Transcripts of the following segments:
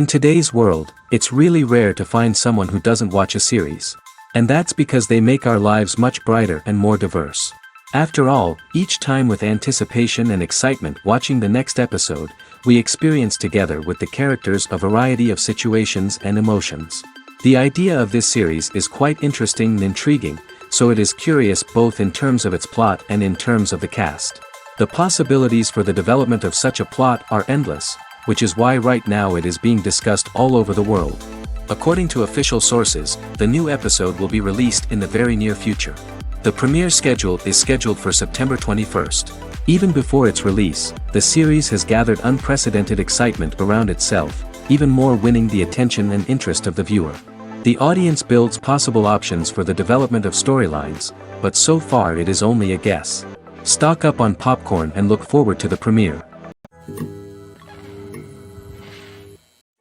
In today's world, it's really rare to find someone who doesn't watch a series. And that's because they make our lives much brighter and more diverse. After all, each time with anticipation and excitement watching the next episode, we experience together with the characters a variety of situations and emotions. The idea of this series is quite interesting and intriguing, so it is curious both in terms of its plot and in terms of the cast. The possibilities for the development of such a plot are endless, which is why right now it is being discussed all over the world. According to official sources, the new episode will be released in the very near future. The premiere schedule is scheduled for September 21st. Even before its release, the series has gathered unprecedented excitement around itself, even more winning the attention and interest of the viewer. The audience builds possible options for the development of storylines, but so far it is only a guess. Stock up on popcorn and look forward to the premiere.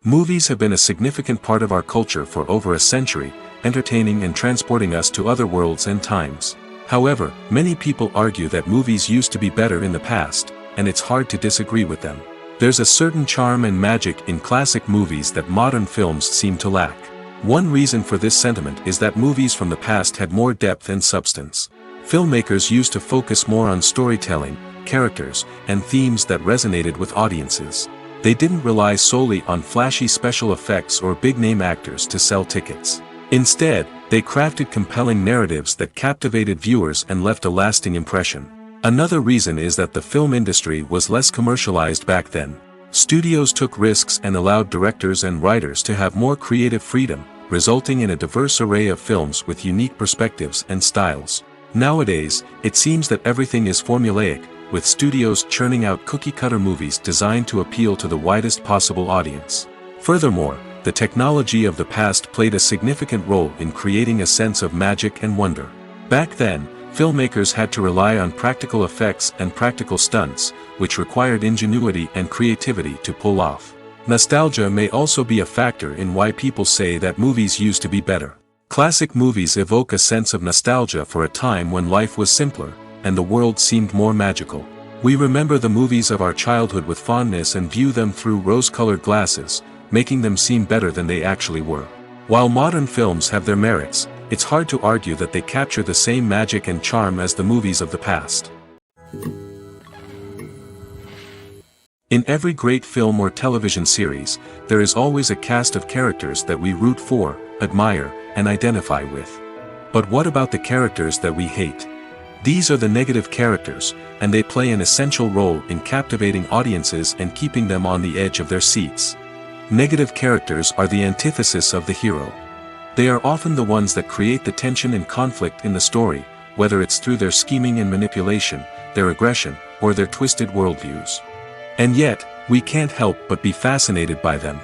Movies have been a significant part of our culture for over a century, entertaining and transporting us to other worlds and times. However, many people argue that movies used to be better in the past, and it's hard to disagree with them. There's a certain charm and magic in classic movies that modern films seem to lack. One reason for this sentiment is that movies from the past had more depth and substance. Filmmakers used to focus more on storytelling, characters, and themes that resonated with audiences. They didn't rely solely on flashy special effects or big-name actors to sell tickets. Instead, they crafted compelling narratives that captivated viewers and left a lasting impression. Another reason is that the film industry was less commercialized back then. Studios took risks and allowed directors and writers to have more creative freedom, resulting in a diverse array of films with unique perspectives and styles. Nowadays, it seems that everything is formulaic, with studios churning out cookie-cutter movies designed to appeal to the widest possible audience. Furthermore, the technology of the past played a significant role in creating a sense of magic and wonder. Back then, filmmakers had to rely on practical effects and practical stunts, which required ingenuity and creativity to pull off. Nostalgia may also be a factor in why people say that movies used to be better. Classic movies evoke a sense of nostalgia for a time when life was simpler, and the world seemed more magical. We remember the movies of our childhood with fondness and view them through rose-colored glasses, making them seem better than they actually were. While modern films have their merits, it's hard to argue that they capture the same magic and charm as the movies of the past. In every great film or television series, there is always a cast of characters that we root for, admire, and identify with. But what about the characters that we hate? These are the negative characters, and they play an essential role in captivating audiences and keeping them on the edge of their seats. Negative characters are the antithesis of the hero. They are often the ones that create the tension and conflict in the story, whether it's through their scheming and manipulation, their aggression, or their twisted worldviews. And yet, we can't help but be fascinated by them.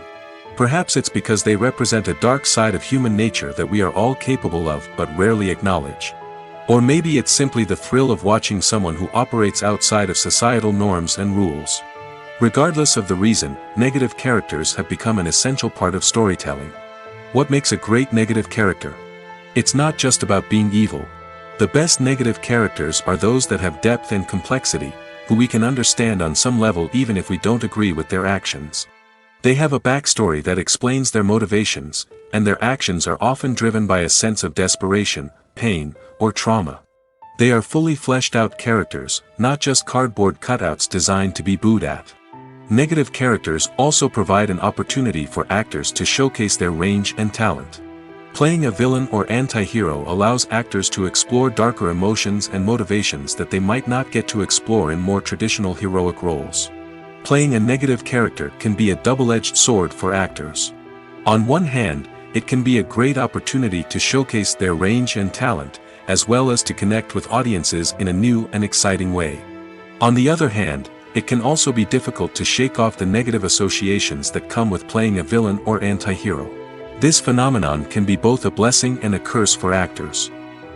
Perhaps it's because they represent a dark side of human nature that we are all capable of but rarely acknowledge. Or maybe it's simply the thrill of watching someone who operates outside of societal norms and rules. Regardless of the reason, negative characters have become an essential part of storytelling. What makes a great negative character? It's not just about being evil. The best negative characters are those that have depth and complexity, who we can understand on some level even if we don't agree with their actions. They have a backstory that explains their motivations, and their actions are often driven by a sense of desperation, pain, or trauma. They are fully fleshed out characters, not just cardboard cutouts designed to be booed at. Negative characters also provide an opportunity for actors to showcase their range and talent. Playing a villain or anti-hero allows actors to explore darker emotions and motivations that they might not get to explore in more traditional heroic roles. Playing a negative character can be a double-edged sword for actors. On one hand, it can be a great opportunity to showcase their range and talent, as well as to connect with audiences in a new and exciting way. On the other hand, it can also be difficult to shake off the negative associations that come with playing a villain or anti-hero. This phenomenon can be both a blessing and a curse for actors.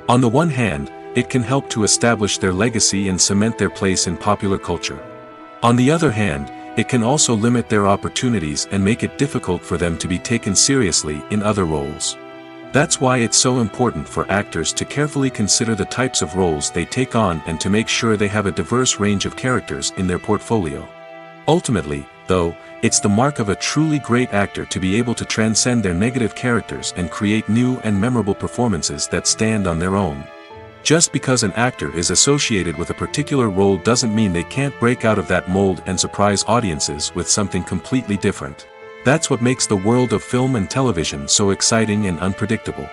On the one hand, it can help to establish their legacy and cement their place in popular culture. On the other hand, it can also limit their opportunities and make it difficult for them to be taken seriously in other roles. That's why it's so important for actors to carefully consider the types of roles they take on and to make sure they have a diverse range of characters in their portfolio. Ultimately, though, it's the mark of a truly great actor to be able to transcend their negative characters and create new and memorable performances that stand on their own. Just because an actor is associated with a particular role doesn't mean they can't break out of that mold and surprise audiences with something completely different. That's what makes the world of film and television so exciting and unpredictable.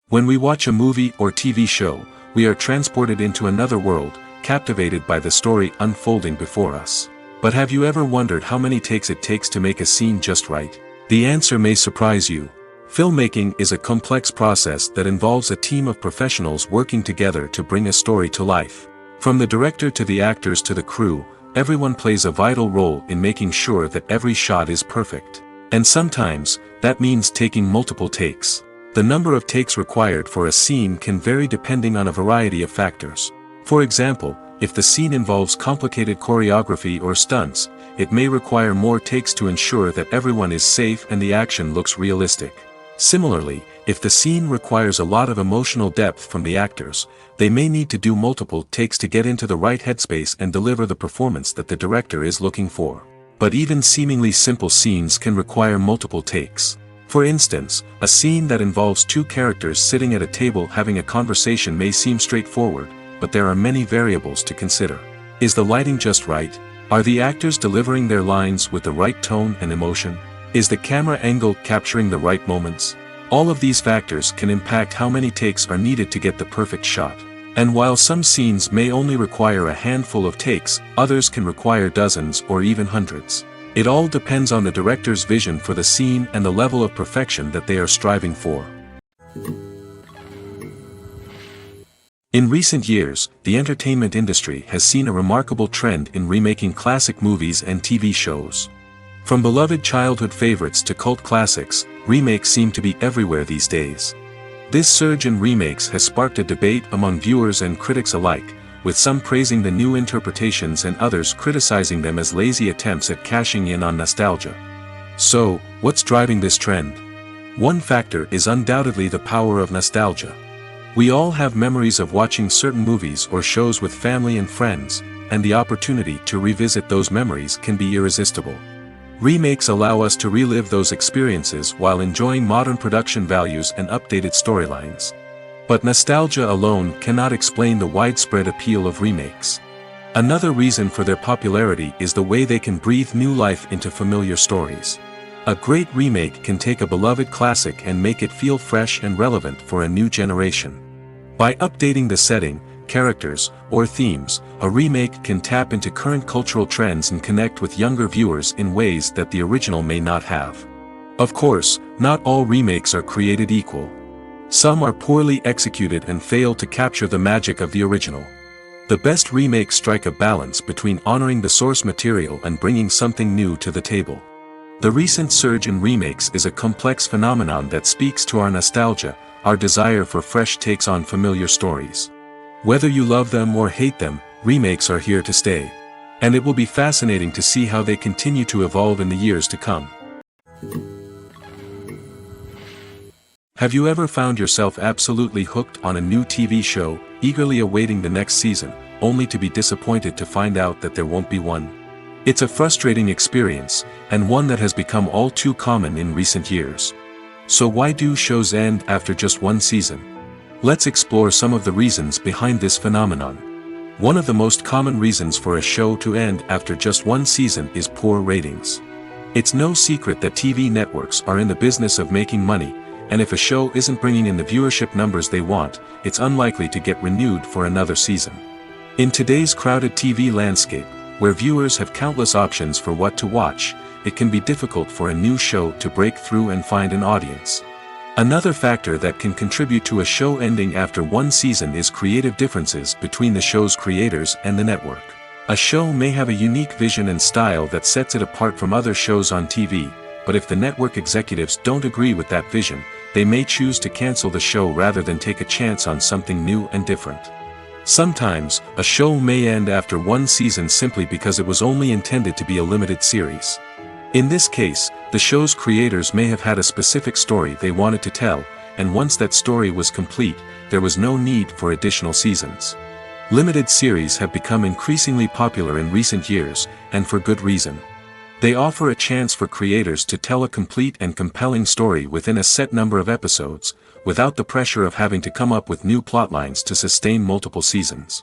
When we watch a movie or TV show, we are transported into another world, captivated by the story unfolding before us. But have you ever wondered how many takes it takes to make a scene just right? The answer may surprise you. Filmmaking is a complex process that involves a team of professionals working together to bring a story to life. From the director to the actors to the crew, everyone plays a vital role in making sure that every shot is perfect. And sometimes, that means taking multiple takes. The number of takes required for a scene can vary depending on a variety of factors. For example, if the scene involves complicated choreography or stunts, it may require more takes to ensure that everyone is safe and the action looks realistic. Similarly, if the scene requires a lot of emotional depth from the actors, they may need to do multiple takes to get into the right headspace and deliver the performance that the director is looking for. But even seemingly simple scenes can require multiple takes. For instance, a scene that involves two characters sitting at a table having a conversation may seem straightforward, but there are many variables to consider. Is the lighting just right? Are the actors delivering their lines with the right tone and emotion? Is the camera angle capturing the right moments? All of these factors can impact how many takes are needed to get the perfect shot. And while some scenes may only require a handful of takes, others can require dozens or even hundreds. It all depends on the director's vision for the scene and the level of perfection that they are striving for. In recent years, the entertainment industry has seen a remarkable trend in remaking classic movies and TV shows. From beloved childhood favorites to cult classics, remakes seem to be everywhere these days. This surge in remakes has sparked a debate among viewers and critics alike, with some praising the new interpretations and others criticizing them as lazy attempts at cashing in on nostalgia. So, what's driving this trend? One factor is undoubtedly the power of nostalgia. We all have memories of watching certain movies or shows with family and friends, and the opportunity to revisit those memories can be irresistible. Remakes allow us to relive those experiences while enjoying modern production values and updated storylines. But nostalgia alone cannot explain the widespread appeal of remakes. Another reason for their popularity is the way they can breathe new life into familiar stories. A great remake can take a beloved classic and make it feel fresh and relevant for a new generation. By updating the setting, characters, or themes, a remake can tap into current cultural trends and connect with younger viewers in ways that the original may not have. Of course, not all remakes are created equal. Some are poorly executed and fail to capture the magic of the original. The best remakes strike a balance between honoring the source material and bringing something new to the table. The recent surge in remakes is a complex phenomenon that speaks to our nostalgia, our desire for fresh takes on familiar stories. Whether you love them or hate them, remakes are here to stay. And it will be fascinating to see how they continue to evolve in the years to come. Have you ever found yourself absolutely hooked on a new TV show, eagerly awaiting the next season, only to be disappointed to find out that there won't be one? It's a frustrating experience, and one that has become all too common in recent years. So why do shows end after just one season? Let's explore some of the reasons behind this phenomenon. One of the most common reasons for a show to end after just one season is poor ratings. It's no secret that TV networks are in the business of making money, and if a show isn't bringing in the viewership numbers they want, it's unlikely to get renewed for another season. In today's crowded TV landscape, where viewers have countless options for what to watch, it can be difficult for a new show to break through and find an audience. Another factor that can contribute to a show ending after one season is creative differences between the show's creators and the network. A show may have a unique vision and style that sets it apart from other shows on TV, but if the network executives don't agree with that vision, they may choose to cancel the show rather than take a chance on something new and different. Sometimes, a show may end after one season simply because it was only intended to be a limited series. In this case, the show's creators may have had a specific story they wanted to tell, and once that story was complete, there was no need for additional seasons. Limited series have become increasingly popular in recent years, and for good reason. They offer a chance for creators to tell a complete and compelling story within a set number of episodes, without the pressure of having to come up with new plotlines to sustain multiple seasons.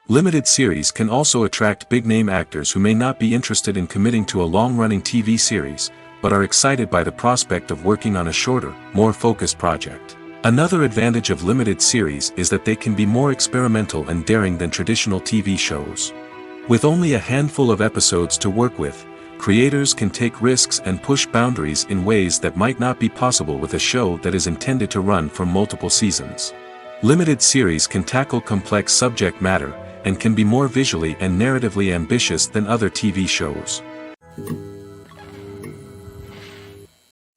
Limited series can also attract big-name actors who may not be interested in committing to a long-running TV series, but are excited by the prospect of working on a shorter, more focused project. Another advantage of limited series is that they can be more experimental and daring than traditional TV shows. With only a handful of episodes to work with, creators can take risks and push boundaries in ways that might not be possible with a show that is intended to run for multiple seasons. Limited series can tackle complex subject matter, and can be more visually and narratively ambitious than other TV shows.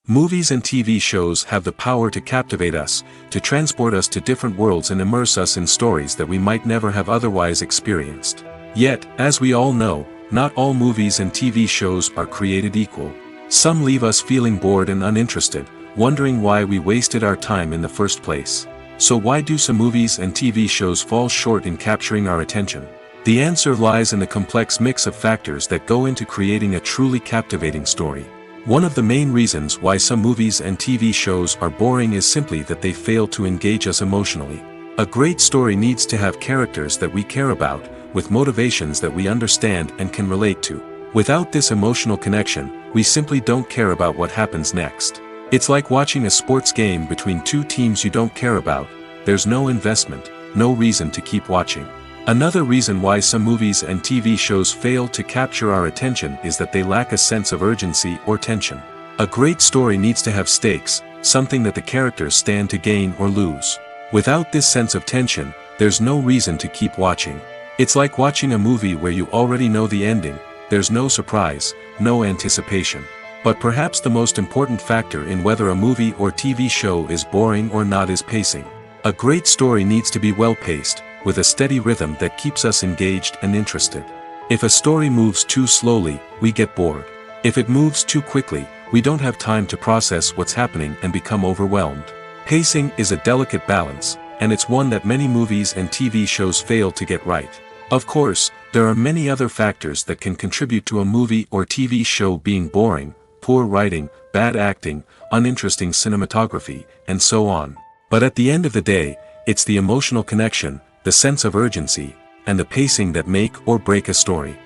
Movies and TV shows have the power to captivate us, to transport us to different worlds and immerse us in stories that we might never have otherwise experienced. Yet, as we all know, not all movies and TV shows are created equal. Some leave us feeling bored and uninterested, wondering why we wasted our time in the first place. So why do some movies and TV shows fall short in capturing our attention? The answer lies in the complex mix of factors that go into creating a truly captivating story. One of the main reasons why some movies and TV shows are boring is simply that they fail to engage us emotionally. A great story needs to have characters that we care about, with motivations that we understand and can relate to. Without this emotional connection, we simply don't care about what happens next. It's like watching a sports game between two teams you don't care about. There's no investment, no reason to keep watching. Another reason why some movies and TV shows fail to capture our attention is that they lack a sense of urgency or tension. A great story needs to have stakes, something that the characters stand to gain or lose. Without this sense of tension, there's no reason to keep watching. It's like watching a movie where you already know the ending. There's no surprise, no anticipation. But perhaps the most important factor in whether a movie or TV show is boring or not is pacing. A great story needs to be well-paced, with a steady rhythm that keeps us engaged and interested. If a story moves too slowly, we get bored. If it moves too quickly, we don't have time to process what's happening and become overwhelmed. Pacing is a delicate balance, and it's one that many movies and TV shows fail to get right. Of course, there are many other factors that can contribute to a movie or TV show being boring: poor writing, bad acting, uninteresting cinematography, and so on. But at the end of the day, it's the emotional connection, the sense of urgency, and the pacing that make or break a story.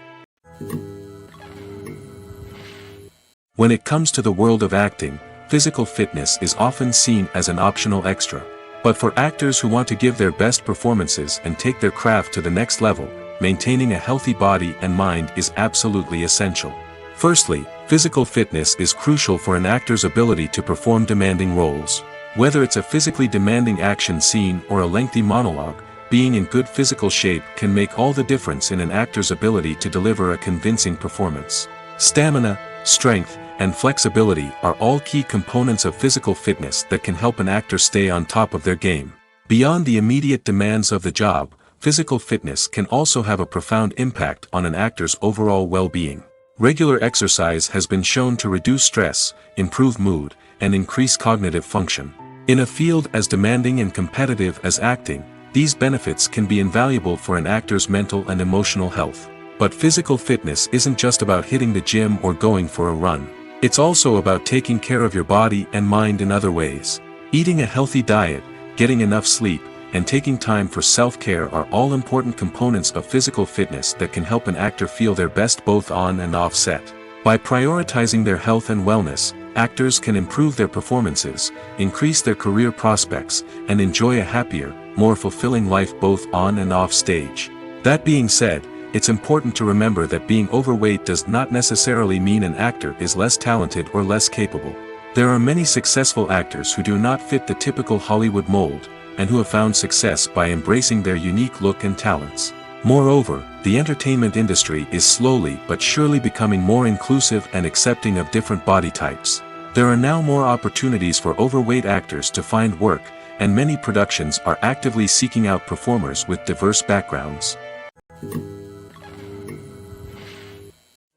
When it comes to the world of acting, physical fitness is often seen as an optional extra. But for actors who want to give their best performances and take their craft to the next level, maintaining a healthy body and mind is absolutely essential. Firstly, physical fitness is crucial for an actor's ability to perform demanding roles. Whether it's a physically demanding action scene or a lengthy monologue, being in good physical shape can make all the difference in an actor's ability to deliver a convincing performance. Stamina, strength, and flexibility are all key components of physical fitness that can help an actor stay on top of their game. Beyond the immediate demands of the job, physical fitness can also have a profound impact on an actor's overall well-being. Regular exercise has been shown to reduce stress, improve mood, and increase cognitive function. In a field as demanding and competitive as acting, these benefits can be invaluable for an actor's mental and emotional health. But physical fitness isn't just about hitting the gym or going for a run. It's also about taking care of your body and mind in other ways. Eating a healthy diet, getting enough sleep, and taking time for self-care are all important components of physical fitness that can help an actor feel their best both on and off set. By prioritizing their health and wellness, actors can improve their performances, increase their career prospects, and enjoy a happier, more fulfilling life both on and off stage. That being said, it's important to remember that being overweight does not necessarily mean an actor is less talented or less capable. There are many successful actors who do not fit the typical Hollywood mold, and who have found success by embracing their unique look and talents. Moreover, the entertainment industry is slowly but surely becoming more inclusive and accepting of different body types. There are now more opportunities for overweight actors to find work, and many productions are actively seeking out performers with diverse backgrounds.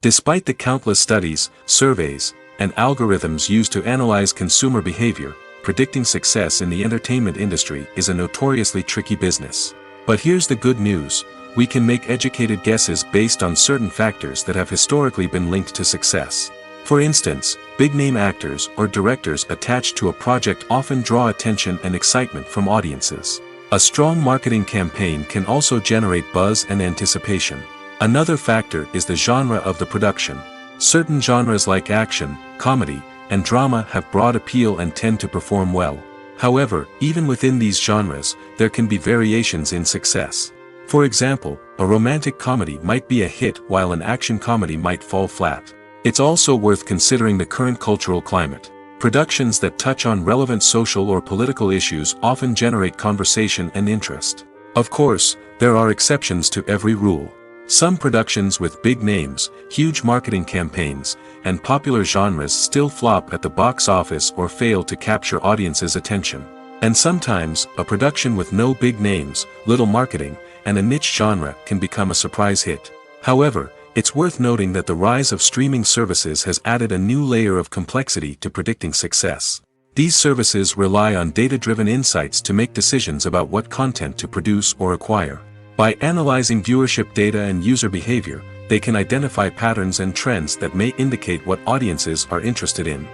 Despite the countless studies, surveys, and algorithms used to analyze consumer behavior, predicting success in the entertainment industry is a notoriously tricky business. But here's the good news: we can make educated guesses based on certain factors that have historically been linked to success. For instance, big-name actors or directors attached to a project often draw attention and excitement from audiences. A strong marketing campaign can also generate buzz and anticipation. Another factor is the genre of the production. Certain genres like action, comedy, and drama have broad appeal and tend to perform well. However, even within these genres, there can be variations in success. For example, a romantic comedy might be a hit while an action comedy might fall flat. It's also worth considering the current cultural climate. Productions that touch on relevant social or political issues often generate conversation and interest. Of course, there are exceptions to every rule. Some productions with big names, huge marketing campaigns, and popular genres still flop at the box office or fail to capture audiences' attention. And sometimes, a production with no big names, little marketing, and a niche genre can become a surprise hit. However, it's worth noting that the rise of streaming services has added a new layer of complexity to predicting success. These services rely on data-driven insights to make decisions about what content to produce or acquire. By analyzing viewership data and user behavior, they can identify patterns and trends that may indicate what audiences are interested in.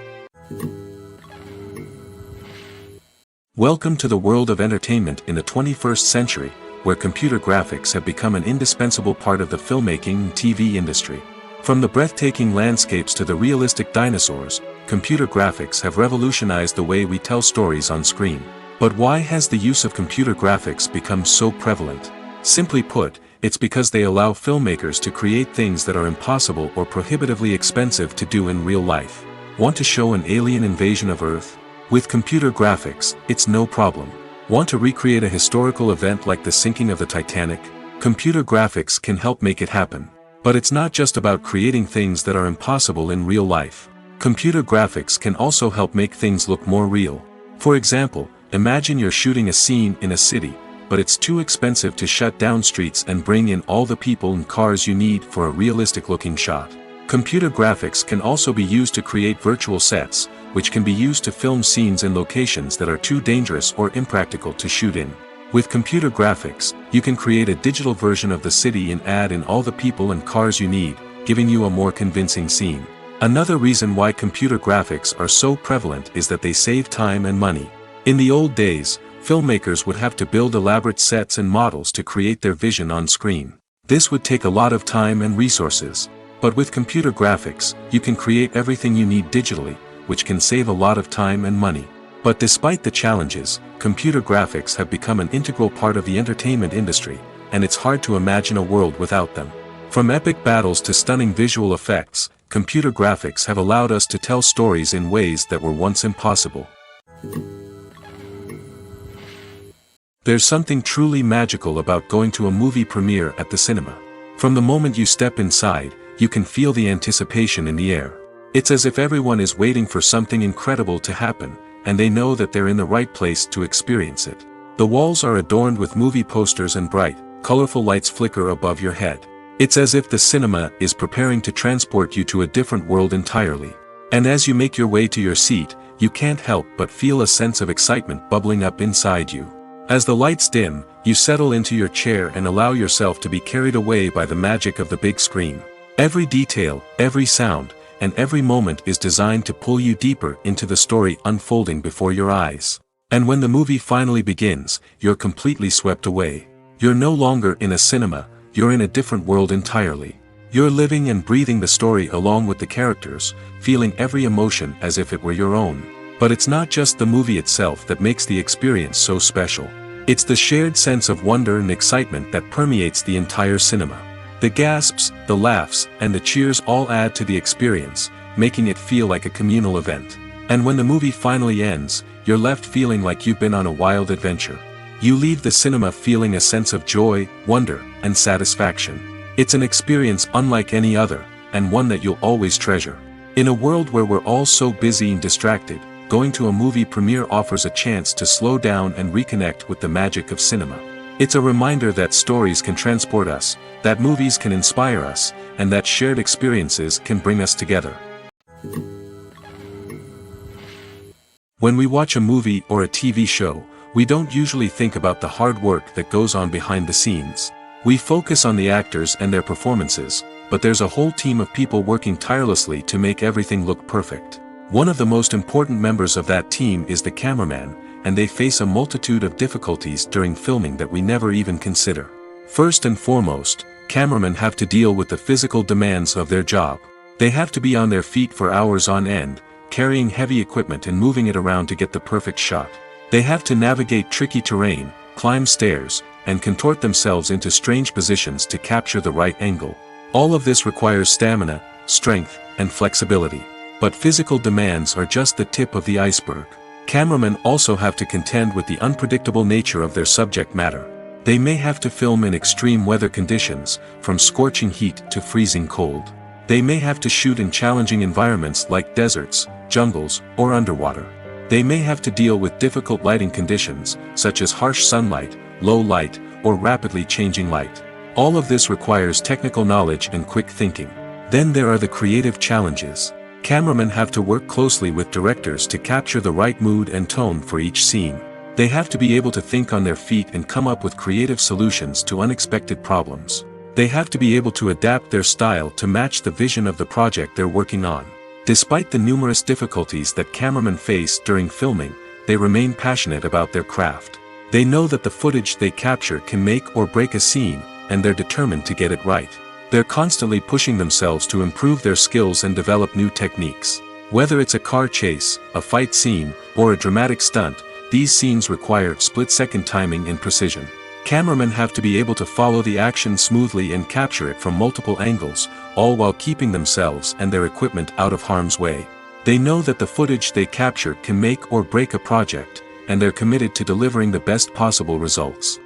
Welcome to the world of entertainment in the 21st century, where computer graphics have become an indispensable part of the filmmaking and TV industry. From the breathtaking landscapes to the realistic dinosaurs, computer graphics have revolutionized the way we tell stories on screen. But why has the use of computer graphics become so prevalent? Simply put, it's because they allow filmmakers to create things that are impossible or prohibitively expensive to do in real life. Want to show an alien invasion of Earth? With computer graphics, it's no problem. Want to recreate a historical event like the sinking of the Titanic? Computer graphics can help make it happen. But it's not just about creating things that are impossible in real life. Computer graphics can also help make things look more real. For example, imagine you're shooting a scene in a city, but it's too expensive to shut down streets and bring in all the people and cars you need for a realistic-looking shot. Computer graphics can also be used to create virtual sets, which can be used to film scenes in locations that are too dangerous or impractical to shoot in. With computer graphics, you can create a digital version of the city and add in all the people and cars you need, giving you a more convincing scene. Another reason why computer graphics are so prevalent is that they save time and money. In the old days, filmmakers would have to build elaborate sets and models to create their vision on screen. This would take a lot of time and resources. But with computer graphics, you can create everything you need digitally, which can save a lot of time and money. But despite the challenges, computer graphics have become an integral part of the entertainment industry, and it's hard to imagine a world without them. From epic battles to stunning visual effects, computer graphics have allowed us to tell stories in ways that were once impossible. There's something truly magical about going to a movie premiere at the cinema. From the moment you step inside, you can feel the anticipation in the air. It's as if everyone is waiting for something incredible to happen, and they know that they're in the right place to experience it. The walls are adorned with movie posters and bright, colorful lights flicker above your head. It's as if the cinema is preparing to transport you to a different world entirely. And as you make your way to your seat, you can't help but feel a sense of excitement bubbling up inside you. As the lights dim, you settle into your chair and allow yourself to be carried away by the magic of the big screen. Every detail, every sound, and every moment is designed to pull you deeper into the story unfolding before your eyes. And when the movie finally begins, you're completely swept away. You're no longer in a cinema, you're in a different world entirely. You're living and breathing the story along with the characters, feeling every emotion as if it were your own. But it's not just the movie itself that makes the experience so special. It's the shared sense of wonder and excitement that permeates the entire cinema. The gasps, the laughs, and the cheers all add to the experience, making it feel like a communal event. And when the movie finally ends, you're left feeling like you've been on a wild adventure. You leave the cinema feeling a sense of joy, wonder, and satisfaction. It's an experience unlike any other, and one that you'll always treasure. In a world where we're all so busy and distracted, going to a movie premiere offers a chance to slow down and reconnect with the magic of cinema. It's a reminder that stories can transport us, that movies can inspire us, and that shared experiences can bring us together. When we watch a movie or a TV show, We don't usually think about the hard work that goes on behind the scenes. We focus on the actors and their performances, but there's a whole team of people working tirelessly to make everything look perfect. One of the most important members of that team is the cameraman, and they face a multitude of difficulties during filming that we never even consider. First and foremost, cameramen have to deal with the physical demands of their job. They have to be on their feet for hours on end, carrying heavy equipment and moving it around to get the perfect shot. They have to navigate tricky terrain, climb stairs, and contort themselves into strange positions to capture the right angle. All of this requires stamina, strength, and flexibility. But physical demands are just the tip of the iceberg. Cameramen also have to contend with the unpredictable nature of their subject matter. They may have to film in extreme weather conditions, from scorching heat to freezing cold. They may have to shoot in challenging environments like deserts, jungles, or underwater. They may have to deal with difficult lighting conditions, such as harsh sunlight, low light, or rapidly changing light. All of this requires technical knowledge and quick thinking. Then there are the creative challenges. Cameramen have to work closely with directors to capture the right mood and tone for each scene. They have to be able to think on their feet and come up with creative solutions to unexpected problems. They have to be able to adapt their style to match the vision of the project they're working on. Despite the numerous difficulties that cameramen face during filming, they remain passionate about their craft. They know that the footage they capture can make or break a scene, and they're determined to get it right. They're constantly pushing themselves to improve their skills and develop new techniques. Whether it's a car chase, a fight scene, or a dramatic stunt, these scenes require split-second timing and precision. Cameramen have to be able to follow the action smoothly and capture it from multiple angles, all while keeping themselves and their equipment out of harm's way. They know that the footage they capture can make or break a project, and they're committed to delivering the best possible results.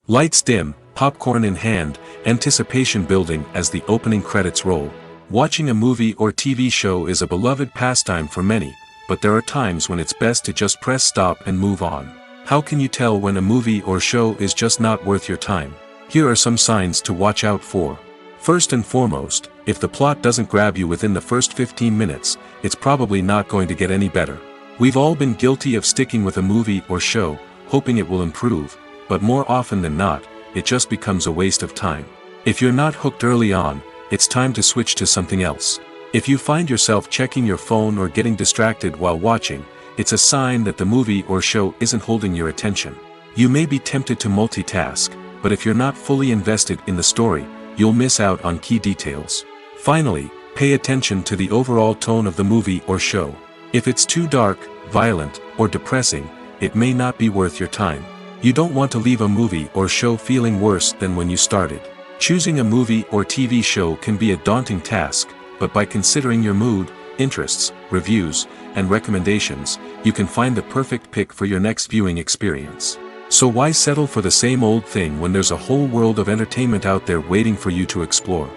Lights dim, popcorn in hand, anticipation building as the opening credits roll. Watching a movie or TV show is a beloved pastime for many, but there are times when it's best to just press stop and move on. How can you tell when a movie or show is just not worth your time? Here are some signs to watch out for. First and foremost, if the plot doesn't grab you within the first 15 minutes, it's probably not going to get any better. We've all been guilty of sticking with a movie or show, hoping it will improve, but more often than not, it just becomes a waste of time. If you're not hooked early on, it's time to switch to something else. If you find yourself checking your phone or getting distracted while watching, it's a sign that the movie or show isn't holding your attention. You may be tempted to multitask, but if you're not fully invested in the story, you'll miss out on key details. Finally, pay attention to the overall tone of the movie or show. If it's too dark, violent, or depressing, it may not be worth your time. You don't want to leave a movie or show feeling worse than when you started. Choosing a movie or TV show can be a daunting task, but by considering your mood, interests, reviews, and recommendations, you can find the perfect pick for your next viewing experience. So why settle for the same old thing when there's a whole world of entertainment out there waiting for you to explore?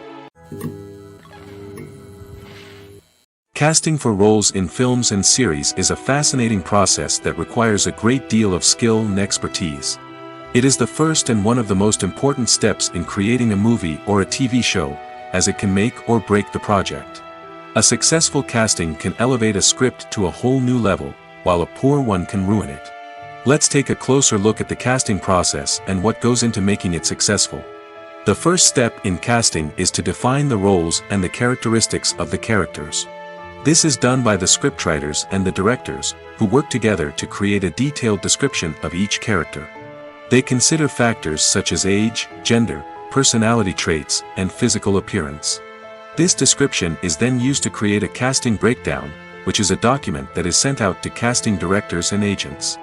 Casting for roles in films and series is a fascinating process that requires a great deal of skill and expertise. It is the first and one of the most important steps in creating a movie or a TV show, as it can make or break the project. A successful casting can elevate a script to a whole new level, while a poor one can ruin it. Let's take a closer look at the casting process and what goes into making it successful. The first step in casting is to define the roles and the characteristics of the characters. This is done by the scriptwriters and the directors, who work together to create a detailed description of each character. They consider factors such as age, gender, personality traits, and physical appearance. This description is then used to create a casting breakdown, which is a document that is sent out to casting directors and agents.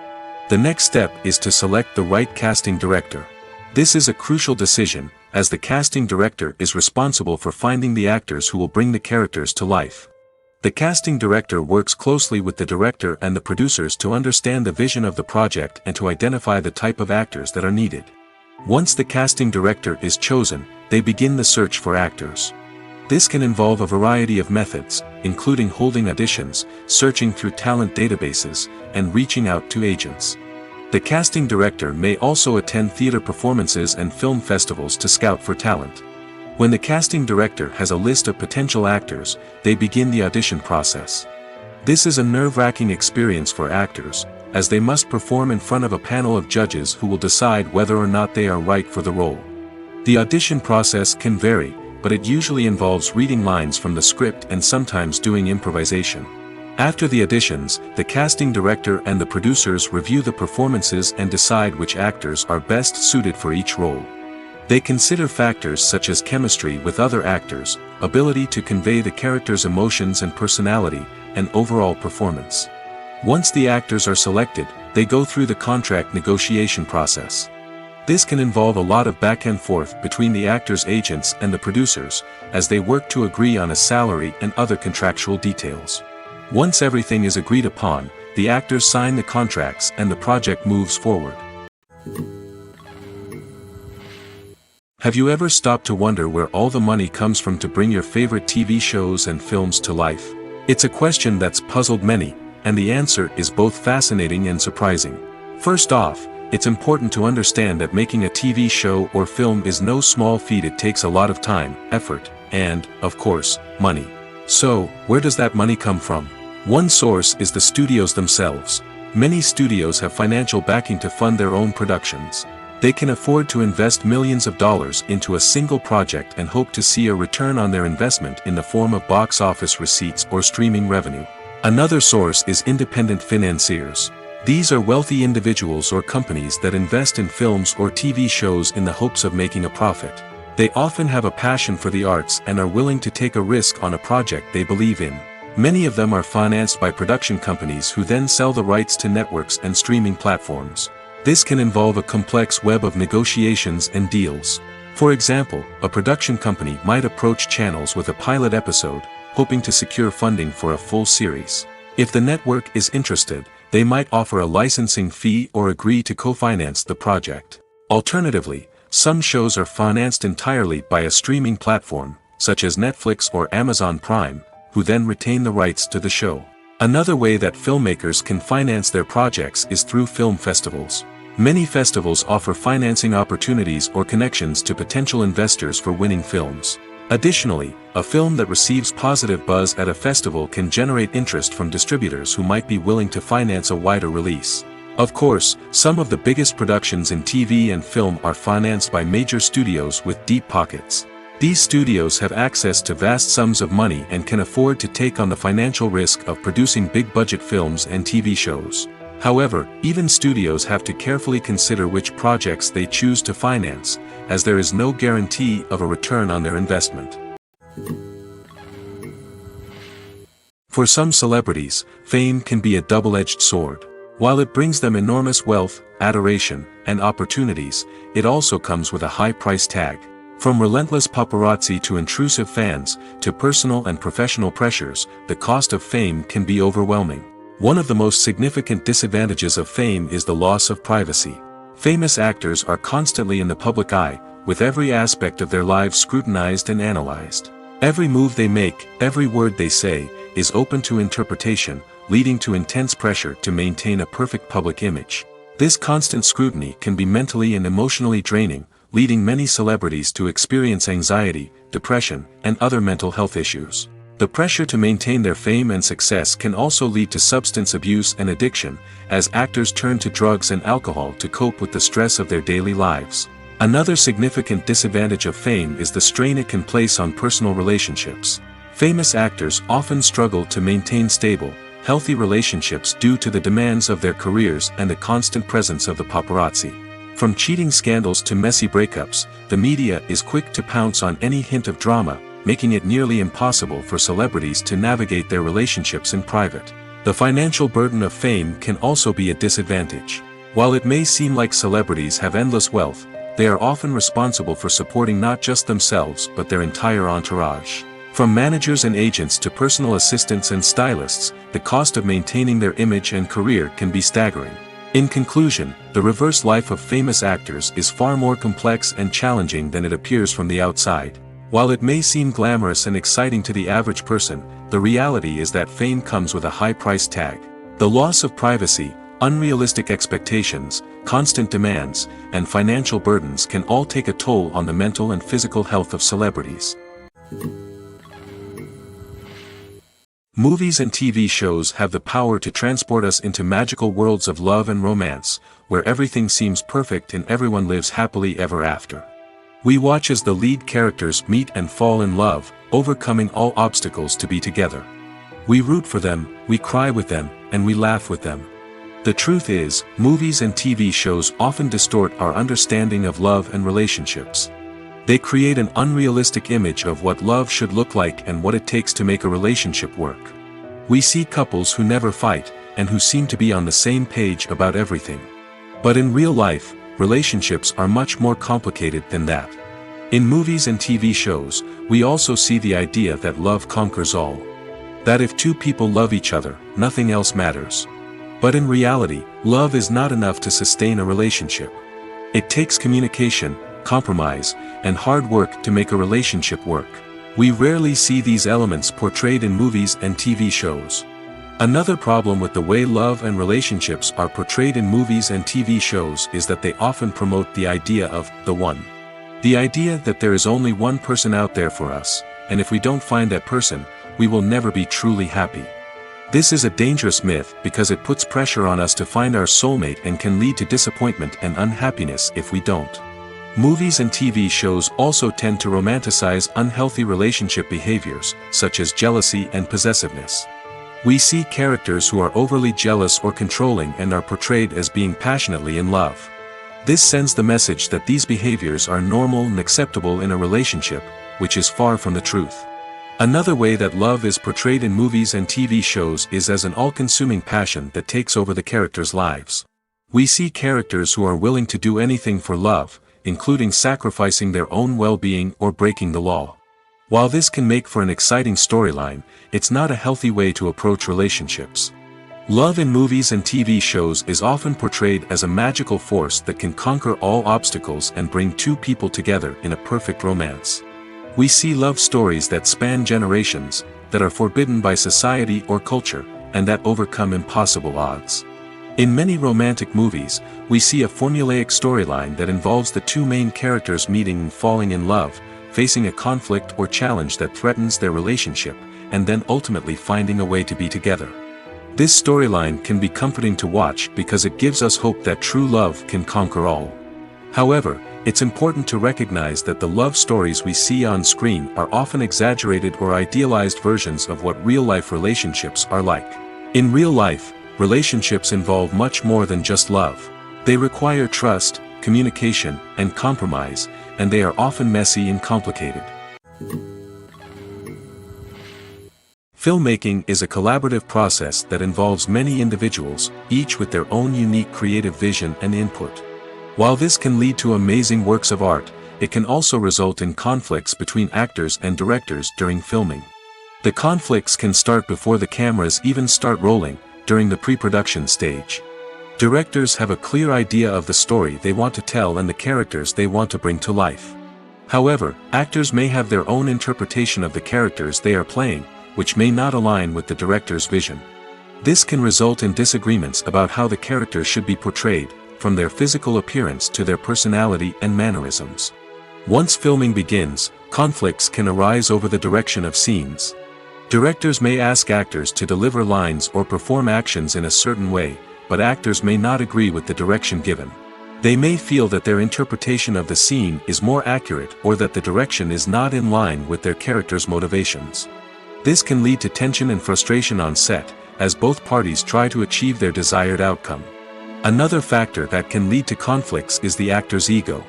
The next step is to select the right casting director. This is a crucial decision, as the casting director is responsible for finding the actors who will bring the characters to life. The casting director works closely with the director and the producers to understand the vision of the project and to identify the type of actors that are needed. Once the casting director is chosen, they begin the search for actors. This can involve a variety of methods, including holding auditions, searching through talent databases, and reaching out to agents. The casting director may also attend theater performances and film festivals to scout for talent. When the casting director has a list of potential actors, they begin the audition process. This is a nerve-wracking experience for actors, as they must perform in front of a panel of judges who will decide whether or not they are right for the role. The audition process can vary, but it usually involves reading lines from the script and sometimes doing improvisation. After the auditions, the casting director and the producers review the performances and decide which actors are best suited for each role. They consider factors such as chemistry with other actors, ability to convey the character's emotions and personality, and overall performance. Once the actors are selected, they go through the contract negotiation process. This can involve a lot of back and forth between the actors' agents and the producers, as they work to agree on a salary and other contractual details. Once everything is agreed upon, the actors sign the contracts and the project moves forward. Have you ever stopped to wonder where all the money comes from to bring your favorite TV shows and films to life? It's a question that's puzzled many, and the answer is both fascinating and surprising. First off, it's important to understand that making a TV show or film is no small feat. It takes a lot of time, effort, and, of course, money. So, where does that money come from? One source is the studios themselves. Many studios have financial backing to fund their own productions. They can afford to invest millions of dollars into a single project and hope to see a return on their investment in the form of box office receipts or streaming revenue. Another source is independent financiers. These are wealthy individuals or companies that invest in films or TV shows in the hopes of making a profit. They often have a passion for the arts and are willing to take a risk on a project they believe in. Many of them are financed by production companies who then sell the rights to networks and streaming platforms. This can involve a complex web of negotiations and deals. For example, a production company might approach channels with a pilot episode, hoping to secure funding for a full series. If the network is interested, they might offer a licensing fee or agree to co-finance the project. Alternatively, some shows are financed entirely by a streaming platform, such as Netflix or Amazon Prime, who then retain the rights to the show. Another way that filmmakers can finance their projects is through film festivals. Many festivals offer financing opportunities or connections to potential investors for winning films. Additionally, a film that receives positive buzz at a festival can generate interest from distributors who might be willing to finance a wider release. Of course, some of the biggest productions in TV and film are financed by major studios with deep pockets. These studios have access to vast sums of money and can afford to take on the financial risk of producing big-budget films and TV shows. However, even studios have to carefully consider which projects they choose to finance, as there is no guarantee of a return on their investment. For some celebrities, fame can be a double-edged sword. While it brings them enormous wealth, adoration, and opportunities, it also comes with a high price tag. From relentless paparazzi to intrusive fans, to personal and professional pressures, the cost of fame can be overwhelming. One of the most significant disadvantages of fame is the loss of privacy. Famous actors are constantly in the public eye, with every aspect of their lives scrutinized and analyzed. Every move they make, every word they say, is open to interpretation, leading to intense pressure to maintain a perfect public image. This constant scrutiny can be mentally and emotionally draining, leading many celebrities to experience anxiety, depression, and other mental health issues. The pressure to maintain their fame and success can also lead to substance abuse and addiction, as actors turn to drugs and alcohol to cope with the stress of their daily lives. Another significant disadvantage of fame is the strain it can place on personal relationships. Famous actors often struggle to maintain stable, healthy relationships due to the demands of their careers and the constant presence of the paparazzi. From cheating scandals to messy breakups, the media is quick to pounce on any hint of drama, making it nearly impossible for celebrities to navigate their relationships in private. The financial burden of fame can also be a disadvantage. While it may seem like celebrities have endless wealth, they are often responsible for supporting not just themselves but their entire entourage. From managers and agents to personal assistants and stylists, the cost of maintaining their image and career can be staggering. In conclusion, the reverse life of famous actors is far more complex and challenging than it appears from the outside. While it may seem glamorous and exciting to the average person, the reality is that fame comes with a high price tag. The loss of privacy, unrealistic expectations, constant demands, and financial burdens can all take a toll on the mental and physical health of celebrities. Movies and TV shows have the power to transport us into magical worlds of love and romance, where everything seems perfect and everyone lives happily ever after. We watch as the lead characters meet and fall in love, overcoming all obstacles to be together. We root for them, we cry with them, and we laugh with them. The truth is, movies and TV shows often distort our understanding of love and relationships. They create an unrealistic image of what love should look like and what it takes to make a relationship work. We see couples who never fight, and who seem to be on the same page about everything. But in real life, relationships are much more complicated than that. In movies and TV shows, we also see the idea that love conquers all. That if two people love each other, nothing else matters. But in reality, love is not enough to sustain a relationship. It takes communication, compromise, and hard work to make a relationship work. We rarely see these elements portrayed in movies and TV shows. Another problem with the way love and relationships are portrayed in movies and TV shows is that they often promote the idea of the one. The idea that there is only one person out there for us, and if we don't find that person, we will never be truly happy. This is a dangerous myth because it puts pressure on us to find our soulmate and can lead to disappointment and unhappiness if we don't. Movies and TV shows also tend to romanticize unhealthy relationship behaviors, such as jealousy and possessiveness. We see characters who are overly jealous or controlling and are portrayed as being passionately in love. This sends the message that these behaviors are normal and acceptable in a relationship, which is far from the truth. Another way that love is portrayed in movies and TV shows is as an all-consuming passion that takes over the characters' lives. We see characters who are willing to do anything for love, including sacrificing their own well-being or breaking the law. While this can make for an exciting storyline, it's not a healthy way to approach relationships. Love in movies and TV shows is often portrayed as a magical force that can conquer all obstacles and bring two people together in a perfect romance. We see love stories that span generations, that are forbidden by society or culture, and that overcome impossible odds. In many romantic movies, we see a formulaic storyline that involves the two main characters meeting and falling in love, facing a conflict or challenge that threatens their relationship, and then ultimately finding a way to be together. This storyline can be comforting to watch because it gives us hope that true love can conquer all. However, it's important to recognize that the love stories we see on screen are often exaggerated or idealized versions of what real-life relationships are like. In real life, relationships involve much more than just love. They require trust, communication, and compromise, and they are often messy and complicated. Filmmaking is a collaborative process that involves many individuals, each with their own unique creative vision and input. While this can lead to amazing works of art, it can also result in conflicts between actors and directors during filming. The conflicts can start before the cameras even start rolling, during the pre-production stage. Directors have a clear idea of the story they want to tell and the characters they want to bring to life. However, actors may have their own interpretation of the characters they are playing, which may not align with the director's vision. This can result in disagreements about how the characters should be portrayed, from their physical appearance to their personality and mannerisms. Once filming begins, conflicts can arise over the direction of scenes. Directors may ask actors to deliver lines or perform actions in a certain way, but actors may not agree with the direction given. They may feel that their interpretation of the scene is more accurate or that the direction is not in line with their character's motivations. This can lead to tension and frustration on set, as both parties try to achieve their desired outcome. Another factor that can lead to conflicts is the actor's ego.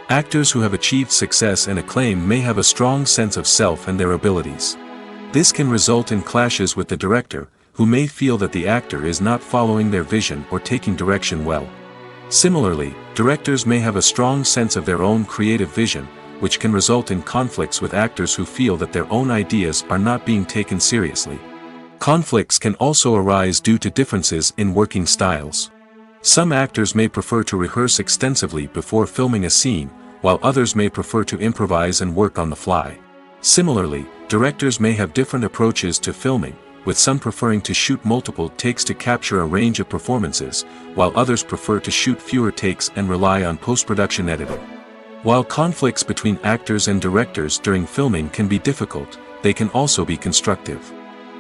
Actors who have achieved success and acclaim may have a strong sense of self and their abilities. This can result in clashes with the director, who may feel that the actor is not following their vision or taking direction well. Similarly, directors may have a strong sense of their own creative vision, which can result in conflicts with actors who feel that their own ideas are not being taken seriously. Conflicts can also arise due to differences in working styles. Some actors may prefer to rehearse extensively before filming a scene, while others may prefer to improvise and work on the fly. Similarly, directors may have different approaches to filming, with some preferring to shoot multiple takes to capture a range of performances, while others prefer to shoot fewer takes and rely on post-production editing. While conflicts between actors and directors during filming can be difficult, they can also be constructive.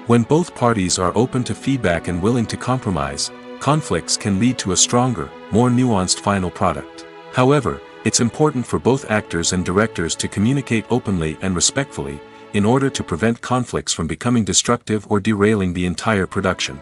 When both parties are open to feedback and willing to compromise, conflicts can lead to a stronger, more nuanced final product. However, it's important for both actors and directors to communicate openly and respectfully, in order to prevent conflicts from becoming destructive or derailing the entire production.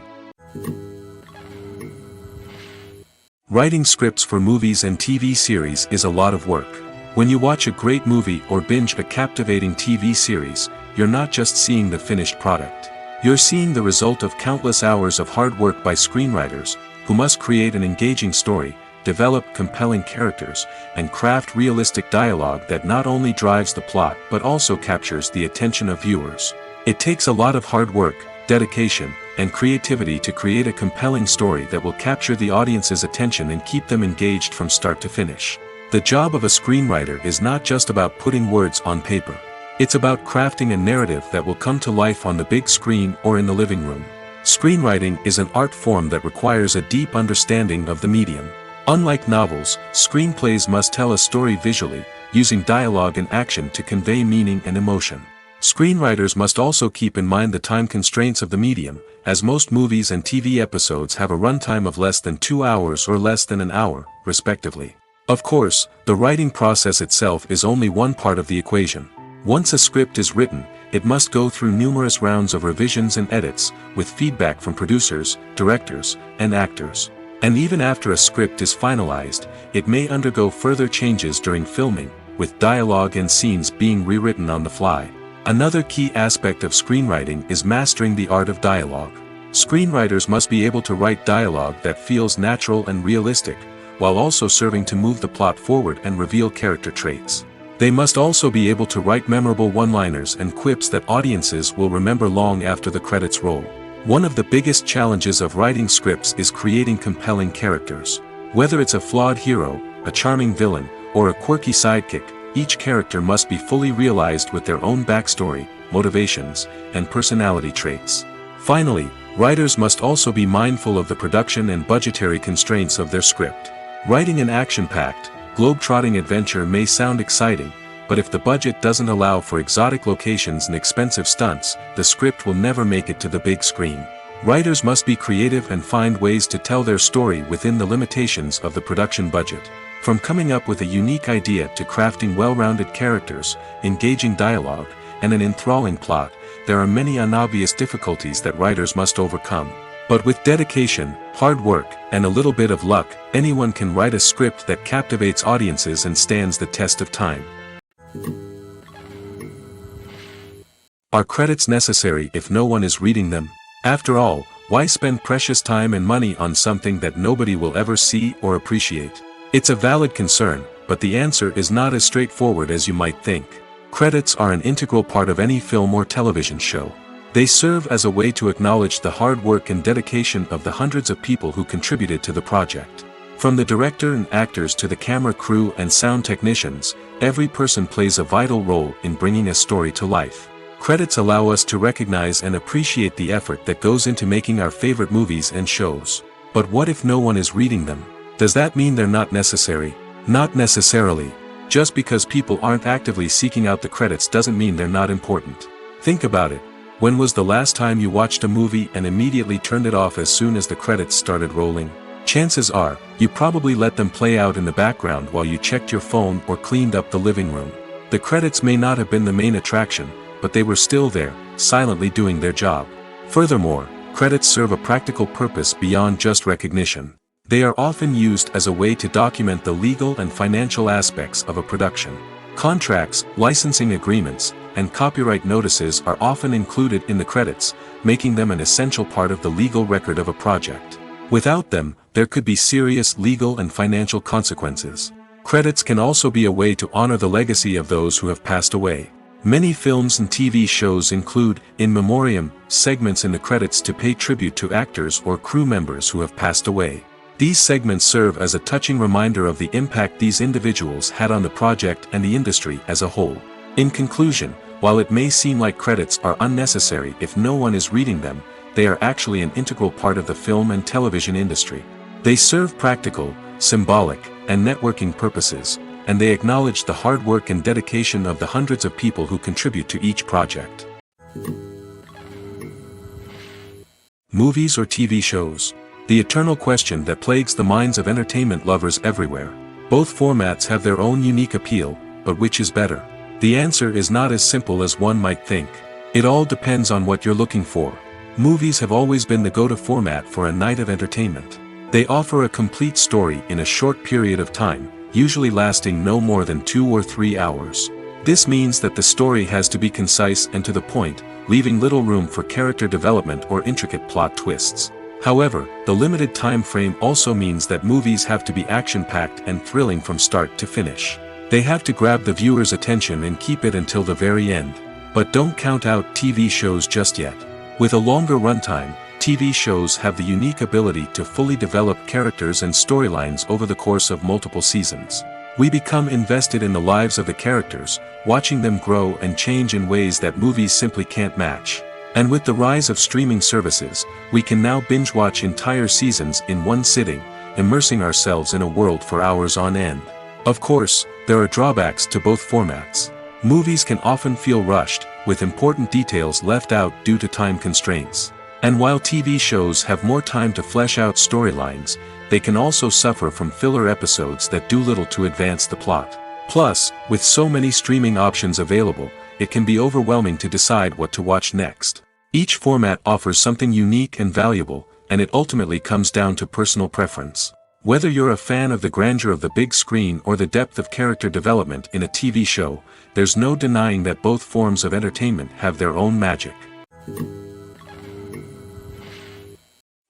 Writing scripts for movies and TV series is a lot of work. When you watch a great movie or binge a captivating TV series, you're not just seeing the finished product. You're seeing the result of countless hours of hard work by screenwriters, who must create an engaging story, develop compelling characters, and craft realistic dialogue that not only drives the plot but also captures the attention of viewers. It takes a lot of hard work, dedication, and creativity to create a compelling story that will capture the audience's attention and keep them engaged from start to finish. The job of a screenwriter is not just about putting words on paper. It's about crafting a narrative that will come to life on the big screen or in the living room. Screenwriting is an art form that requires a deep understanding of the medium. Unlike novels, screenplays must tell a story visually, using dialogue and action to convey meaning and emotion. Screenwriters must also keep in mind the time constraints of the medium, as most movies and TV episodes have a runtime of less than 2 hours or less than an hour, respectively. Of course, the writing process itself is only one part of the equation. Once a script is written, it must go through numerous rounds of revisions and edits, with feedback from producers, directors, and actors. And even after a script is finalized, it may undergo further changes during filming, with dialogue and scenes being rewritten on the fly. Another key aspect of screenwriting is mastering the art of dialogue. Screenwriters must be able to write dialogue that feels natural and realistic, while also serving to move the plot forward and reveal character traits. They must also be able to write memorable one-liners and quips that audiences will remember long after the credits roll. One of the biggest challenges of writing scripts is creating compelling characters. Whether it's a flawed hero, a charming villain, or a quirky sidekick, each character must be fully realized with their own backstory, motivations, and personality traits. Finally, writers must also be mindful of the production and budgetary constraints of their script. Writing an action-packed, globe-trotting adventure may sound exciting, but if the budget doesn't allow for exotic locations and expensive stunts, the script will never make it to the big screen. Writers must be creative and find ways to tell their story within the limitations of the production budget. From coming up with a unique idea to crafting well-rounded characters, engaging dialogue, and an enthralling plot, there are many unobvious difficulties that writers must overcome. But with dedication, hard work, and a little bit of luck, anyone can write a script that captivates audiences and stands the test of time. Are credits necessary if no one is reading them? After all, why spend precious time and money on something that nobody will ever see or appreciate? It's a valid concern, but the answer is not as straightforward as you might think. Credits are an integral part of any film or television show. They serve as a way to acknowledge the hard work and dedication of the hundreds of people who contributed to the project. From the director and actors to the camera crew and sound technicians, every person plays a vital role in bringing a story to life. Credits allow us to recognize and appreciate the effort that goes into making our favorite movies and shows. But what if no one is reading them? Does that mean they're not necessary? Not necessarily. Just because people aren't actively seeking out the credits doesn't mean they're not important. Think about it. When was the last time you watched a movie and immediately turned it off as soon as the credits started rolling? Chances are, you probably let them play out in the background while you checked your phone or cleaned up the living room. The credits may not have been the main attraction, but they were still there, silently doing their job. Furthermore, credits serve a practical purpose beyond just recognition. They are often used as a way to document the legal and financial aspects of a production. Contracts, licensing agreements, and copyright notices are often included in the credits, making them an essential part of the legal record of a project. Without them, there could be serious legal and financial consequences. Credits can also be a way to honor the legacy of those who have passed away. Many films and TV shows include, in memoriam, segments in the credits to pay tribute to actors or crew members who have passed away. These segments serve as a touching reminder of the impact these individuals had on the project and the industry as a whole. In conclusion, while it may seem like credits are unnecessary if no one is reading them, they are actually an integral part of the film and television industry. They serve practical, symbolic, and networking purposes, and they acknowledge the hard work and dedication of the hundreds of people who contribute to each project. Movies or TV shows? The eternal question that plagues the minds of entertainment lovers everywhere. Both formats have their own unique appeal, but which is better? The answer is not as simple as one might think. It all depends on what you're looking for. Movies have always been the go-to format for a night of entertainment. They offer a complete story in a short period of time, usually lasting no more than 2 or 3 hours. This means that the story has to be concise and to the point, leaving little room for character development or intricate plot twists. However, the limited time frame also means that movies have to be action-packed and thrilling from start to finish. They have to grab the viewer's attention and keep it until the very end. But don't count out TV shows just yet. With a longer runtime, TV shows have the unique ability to fully develop characters and storylines over the course of multiple seasons. We become invested in the lives of the characters, watching them grow and change in ways that movies simply can't match. And with the rise of streaming services, we can now binge-watch entire seasons in one sitting, immersing ourselves in a world for hours on end. Of course, there are drawbacks to both formats. Movies can often feel rushed, with important details left out due to time constraints. And while TV shows have more time to flesh out storylines, they can also suffer from filler episodes that do little to advance the plot. Plus, with so many streaming options available, it can be overwhelming to decide what to watch next. Each format offers something unique and valuable, and it ultimately comes down to personal preference. Whether you're a fan of the grandeur of the big screen or the depth of character development in a TV show, there's no denying that both forms of entertainment have their own magic.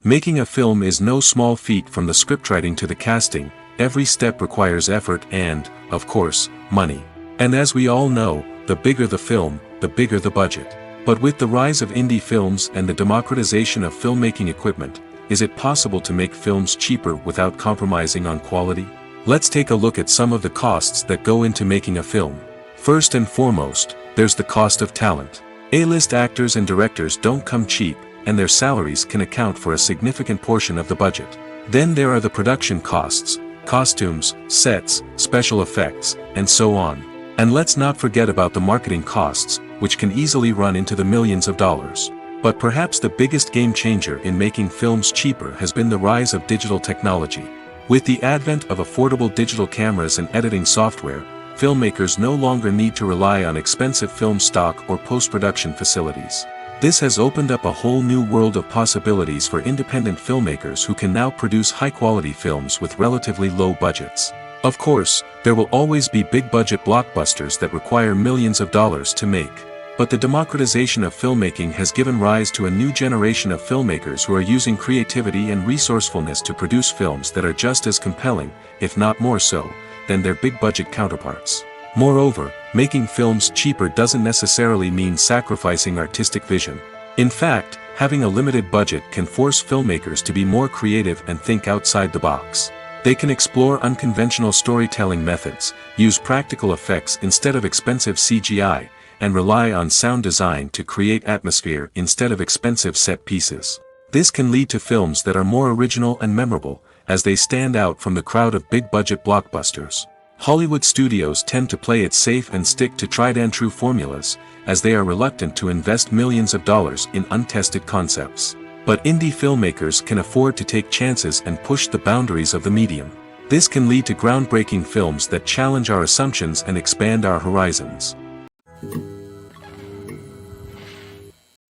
Making a film is no small feat. From the scriptwriting to the casting, every step requires effort and, of course, money. And as we all know, the bigger the film, the bigger the budget. But with the rise of indie films and the democratization of filmmaking equipment, is it possible to make films cheaper without compromising on quality? Let's take a look at some of the costs that go into making a film. First and foremost, there's the cost of talent. A-list actors and directors don't come cheap, and their salaries can account for a significant portion of the budget. Then there are the production costs, costumes, sets, special effects, and so on. And let's not forget about the marketing costs, which can easily run into the millions of dollars. But perhaps the biggest game changer in making films cheaper has been the rise of digital technology. With the advent of affordable digital cameras and editing software, filmmakers no longer need to rely on expensive film stock or post-production facilities. This has opened up a whole new world of possibilities for independent filmmakers who can now produce high-quality films with relatively low budgets. Of course, there will always be big-budget blockbusters that require millions of dollars to make. But the democratization of filmmaking has given rise to a new generation of filmmakers who are using creativity and resourcefulness to produce films that are just as compelling, if not more so, than their big-budget counterparts. Moreover, making films cheaper doesn't necessarily mean sacrificing artistic vision. In fact, having a limited budget can force filmmakers to be more creative and think outside the box. They can explore unconventional storytelling methods, use practical effects instead of expensive CGI, and rely on sound design to create atmosphere instead of expensive set pieces. This can lead to films that are more original and memorable, as they stand out from the crowd of big-budget blockbusters. Hollywood studios tend to play it safe and stick to tried-and-true formulas, as they are reluctant to invest millions of dollars in untested concepts. But indie filmmakers can afford to take chances and push the boundaries of the medium. This can lead to groundbreaking films that challenge our assumptions and expand our horizons.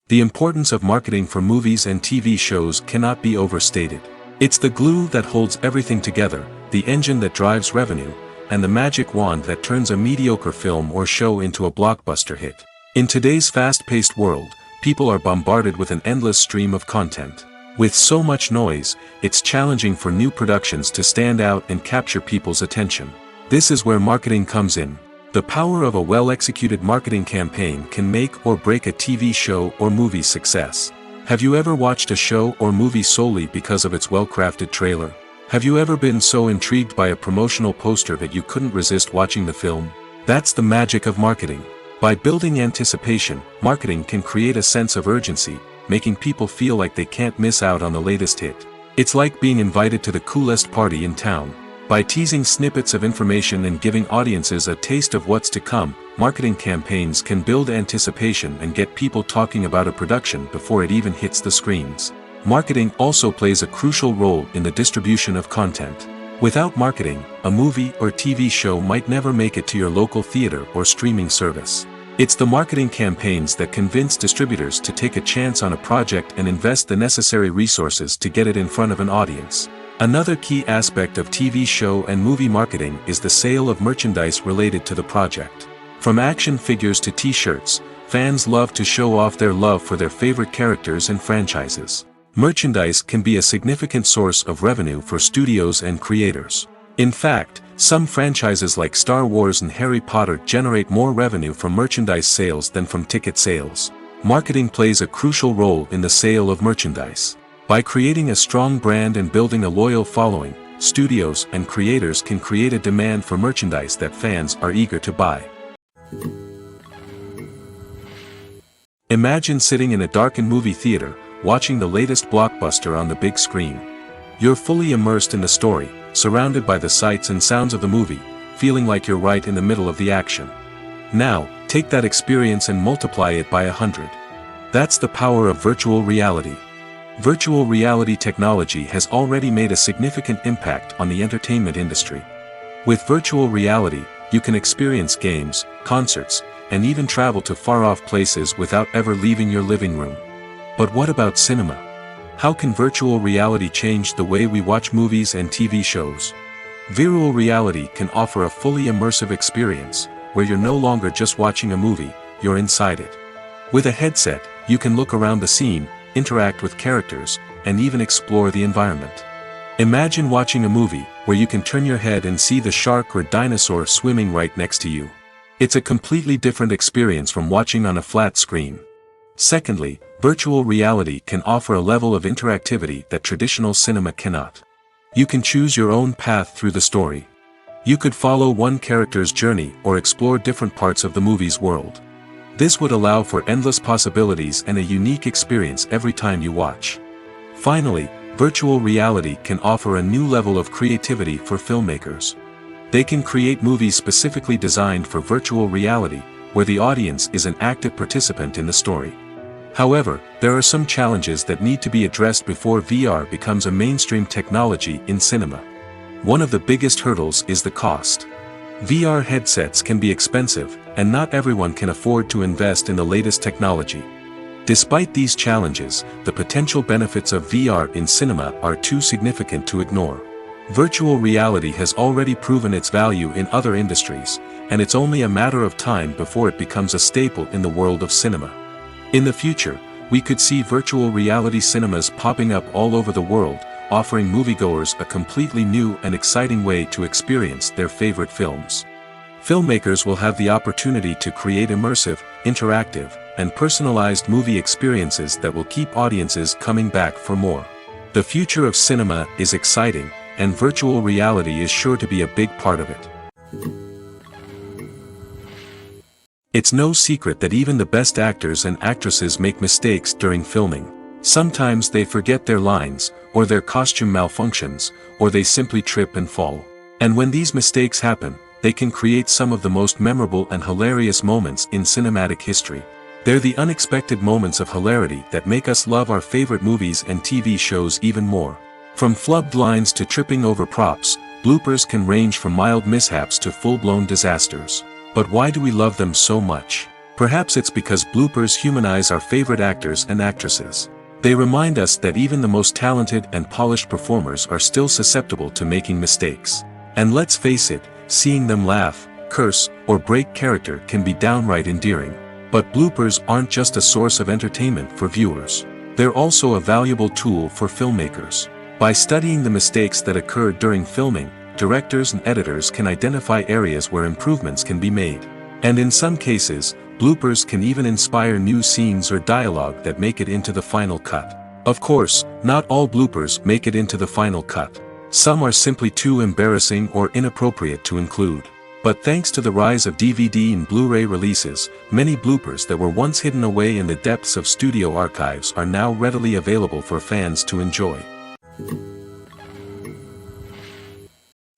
The importance of marketing for movies and TV shows cannot be overstated. It's the glue that holds everything together, the engine that drives revenue, and the magic wand that turns a mediocre film or show into a blockbuster hit. In today's fast-paced world, people are bombarded with an endless stream of content. With so much noise, it's challenging for new productions to stand out and capture people's attention. This is where marketing comes in. The power of a well-executed marketing campaign can make or break a TV show or movie's success. Have you ever watched a show or movie solely because of its well-crafted trailer? Have you ever been so intrigued by a promotional poster that you couldn't resist watching the film? That's the magic of marketing. By building anticipation, marketing can create a sense of urgency, making people feel like they can't miss out on the latest hit. It's like being invited to the coolest party in town. By teasing snippets of information and giving audiences a taste of what's to come, marketing campaigns can build anticipation and get people talking about a production before it even hits the screens. Marketing also plays a crucial role in the distribution of content. Without marketing, a movie or TV show might never make it to your local theater or streaming service. It's the marketing campaigns that convince distributors to take a chance on a project and invest the necessary resources to get it in front of an audience. Another key aspect of TV show and movie marketing is the sale of merchandise related to the project. From action figures to t-shirts, fans love to show off their love for their favorite characters and franchises. Merchandise can be a significant source of revenue for studios and creators. In fact, some franchises like Star Wars and Harry Potter generate more revenue from merchandise sales than from ticket sales. Marketing plays a crucial role in the sale of merchandise. By creating a strong brand and building a loyal following, studios and creators can create a demand for merchandise that fans are eager to buy. Imagine sitting in a darkened movie theater, watching the latest blockbuster on the big screen. You're fully immersed in the story, surrounded by the sights and sounds of the movie, feeling like you're right in the middle of the action. Now, take that experience and multiply it by 100. That's the power of virtual reality. Virtual reality technology has already made a significant impact on the entertainment industry. With virtual reality, you can experience games, concerts, and even travel to far-off places without ever leaving your living room. But what about cinema? How can virtual reality change the way we watch movies and TV shows? Virtual reality can offer a fully immersive experience, where you're no longer just watching a movie, you're inside it. With a headset, you can look around the scene, interact with characters, and even explore the environment. Imagine watching a movie, where you can turn your head and see the shark or dinosaur swimming right next to you. It's a completely different experience from watching on a flat screen. Secondly, virtual reality can offer a level of interactivity that traditional cinema cannot. You can choose your own path through the story. You could follow one character's journey or explore different parts of the movie's world. This would allow for endless possibilities and a unique experience every time you watch. Finally, virtual reality can offer a new level of creativity for filmmakers. They can create movies specifically designed for virtual reality, where the audience is an active participant in the story. However, there are some challenges that need to be addressed before VR becomes a mainstream technology in cinema. One of the biggest hurdles is the cost. VR headsets can be expensive, and not everyone can afford to invest in the latest technology. Despite these challenges, the potential benefits of VR in cinema are too significant to ignore. Virtual reality has already proven its value in other industries, and it's only a matter of time before it becomes a staple in the world of cinema. In the future, we could see virtual reality cinemas popping up all over the world, offering moviegoers a completely new and exciting way to experience their favorite films. Filmmakers will have the opportunity to create immersive, interactive, and personalized movie experiences that will keep audiences coming back for more. The future of cinema is exciting, and virtual reality is sure to be a big part of it. It's no secret that even the best actors and actresses make mistakes during filming. Sometimes they forget their lines, or their costume malfunctions, or they simply trip and fall. And when these mistakes happen, they can create some of the most memorable and hilarious moments in cinematic history. They're the unexpected moments of hilarity that make us love our favorite movies and TV shows even more. From flubbed lines to tripping over props, bloopers can range from mild mishaps to full-blown disasters. But why do we love them so much? Perhaps it's because bloopers humanize our favorite actors and actresses. They remind us that even the most talented and polished performers are still susceptible to making mistakes. And let's face it, seeing them laugh, curse, or break character can be downright endearing. But bloopers aren't just a source of entertainment for viewers. They're also a valuable tool for filmmakers. By studying the mistakes that occurred during filming, directors and editors can identify areas where improvements can be made. And in some cases, bloopers can even inspire new scenes or dialogue that make it into the final cut. Of course, not all bloopers make it into the final cut. Some are simply too embarrassing or inappropriate to include. But thanks to the rise of DVD and Blu-ray releases, many bloopers that were once hidden away in the depths of studio archives are now readily available for fans to enjoy.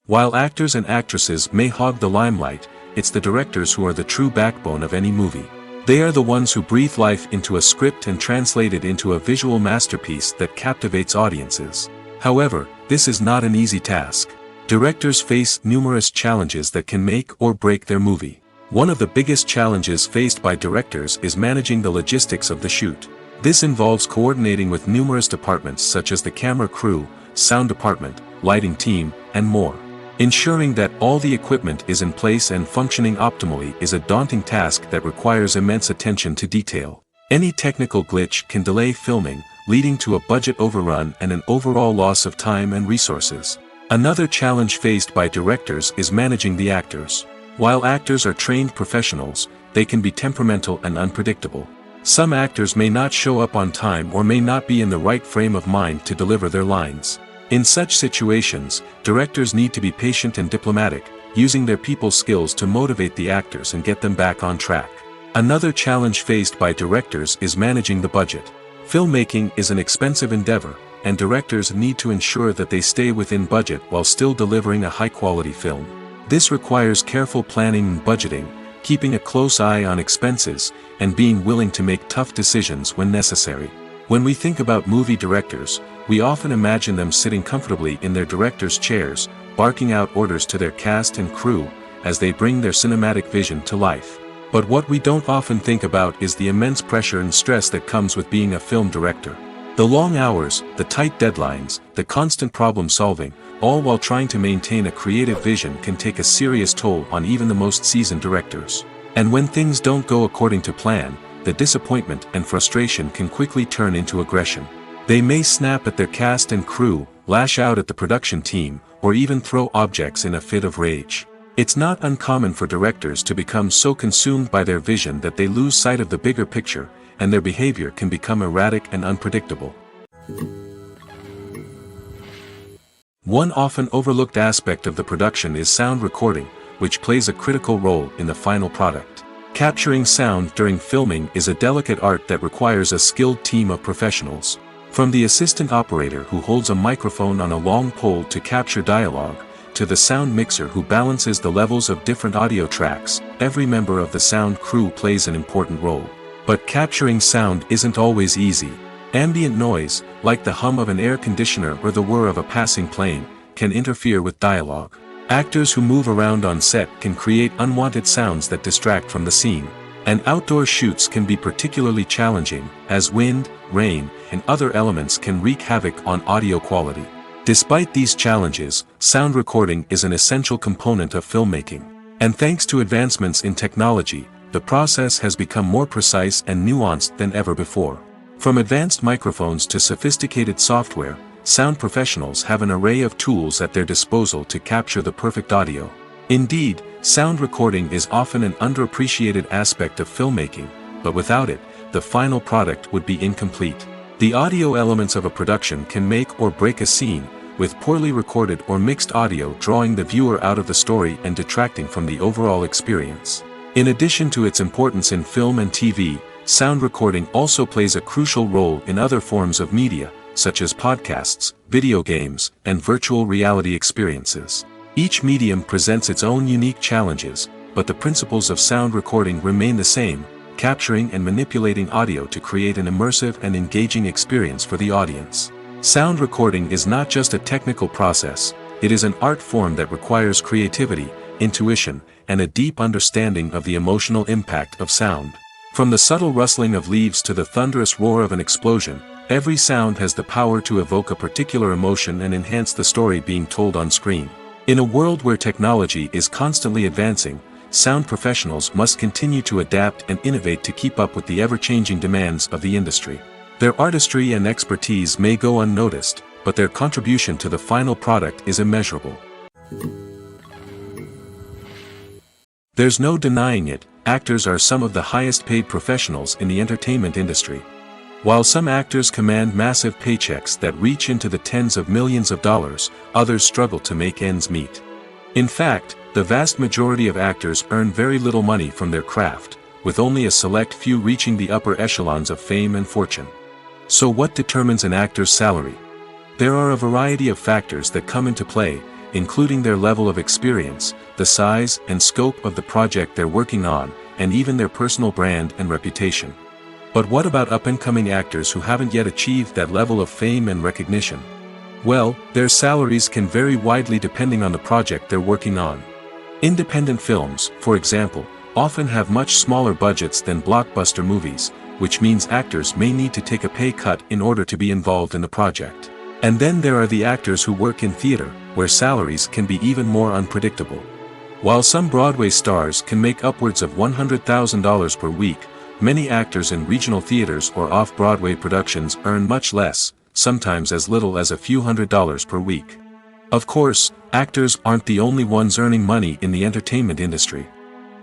While actors and actresses may hog the limelight, it's the directors who are the true backbone of any movie. They are the ones who breathe life into a script and translate it into a visual masterpiece that captivates audiences. However, this is not an easy task. Directors face numerous challenges that can make or break their movie. One of the biggest challenges faced by directors is managing the logistics of the shoot. This involves coordinating with numerous departments such as the camera crew, sound department, lighting team, and more. Ensuring that all the equipment is in place and functioning optimally is a daunting task that requires immense attention to detail. Any technical glitch can delay filming, leading to a budget overrun and an overall loss of time and resources. Another challenge faced by directors is managing the actors. While actors are trained professionals, they can be temperamental and unpredictable. Some actors may not show up on time or may not be in the right frame of mind to deliver their lines. In such situations, directors need to be patient and diplomatic, using their people skills to motivate the actors and get them back on track. Another challenge faced by directors is managing the budget. Filmmaking is an expensive endeavor, and directors need to ensure that they stay within budget while still delivering a high-quality film. This requires careful planning and budgeting, keeping a close eye on expenses, and being willing to make tough decisions when necessary. When we think about movie directors, we often imagine them sitting comfortably in their director's chairs, barking out orders to their cast and crew, as they bring their cinematic vision to life. But what we don't often think about is the immense pressure and stress that comes with being a film director. The long hours, the tight deadlines, the constant problem solving, all while trying to maintain a creative vision can take a serious toll on even the most seasoned directors. And when things don't go according to plan, the disappointment and frustration can quickly turn into aggression. They may snap at their cast and crew, lash out at the production team, or even throw objects in a fit of rage. It's not uncommon for directors to become so consumed by their vision that they lose sight of the bigger picture, and their behavior can become erratic and unpredictable. One often overlooked aspect of the production is sound recording, which plays a critical role in the final product. Capturing sound during filming is a delicate art that requires a skilled team of professionals. From the assistant operator who holds a microphone on a long pole to capture dialogue, to the sound mixer who balances the levels of different audio tracks, every member of the sound crew plays an important role. But capturing sound isn't always easy. Ambient noise, like the hum of an air conditioner or the whir of a passing plane, can interfere with dialogue. Actors who move around on set can create unwanted sounds that distract from the scene. And outdoor shoots can be particularly challenging, as wind, rain, and other elements can wreak havoc on audio quality. Despite these challenges, sound recording is an essential component of filmmaking. And thanks to advancements in technology, the process has become more precise and nuanced than ever before. From advanced microphones to sophisticated software, sound professionals have an array of tools at their disposal to capture the perfect audio. Indeed, sound recording is often an underappreciated aspect of filmmaking, but without it, the final product would be incomplete. The audio elements of a production can make or break a scene, with poorly recorded or mixed audio drawing the viewer out of the story and detracting from the overall experience. In addition to its importance in film and TV, sound recording also plays a crucial role in other forms of media, such as podcasts, video games, and virtual reality experiences. Each medium presents its own unique challenges, but the principles of sound recording remain the same, capturing and manipulating audio to create an immersive and engaging experience for the audience. Sound recording is not just a technical process, it is an art form that requires creativity, intuition, and a deep understanding of the emotional impact of sound. From the subtle rustling of leaves to the thunderous roar of an explosion, every sound has the power to evoke a particular emotion and enhance the story being told on screen. In a world where technology is constantly advancing, sound professionals must continue to adapt and innovate to keep up with the ever-changing demands of the industry. Their artistry and expertise may go unnoticed, but their contribution to the final product is immeasurable. There's no denying it, actors are some of the highest-paid professionals in the entertainment industry. While some actors command massive paychecks that reach into the tens of millions of dollars, others struggle to make ends meet. In fact, the vast majority of actors earn very little money from their craft, with only a select few reaching the upper echelons of fame and fortune. So what determines an actor's salary? There are a variety of factors that come into play, including their level of experience, the size and scope of the project they're working on, and even their personal brand and reputation. But what about up-and-coming actors who haven't yet achieved that level of fame and recognition? Well, their salaries can vary widely depending on the project they're working on. Independent films, for example, often have much smaller budgets than blockbuster movies, which means actors may need to take a pay cut in order to be involved in the project. And then there are the actors who work in theater, where salaries can be even more unpredictable. While some Broadway stars can make upwards of $100,000 per week, many actors in regional theaters or off-Broadway productions earn much less, sometimes as little as a few $100s per week. Of course, actors aren't the only ones earning money in the entertainment industry.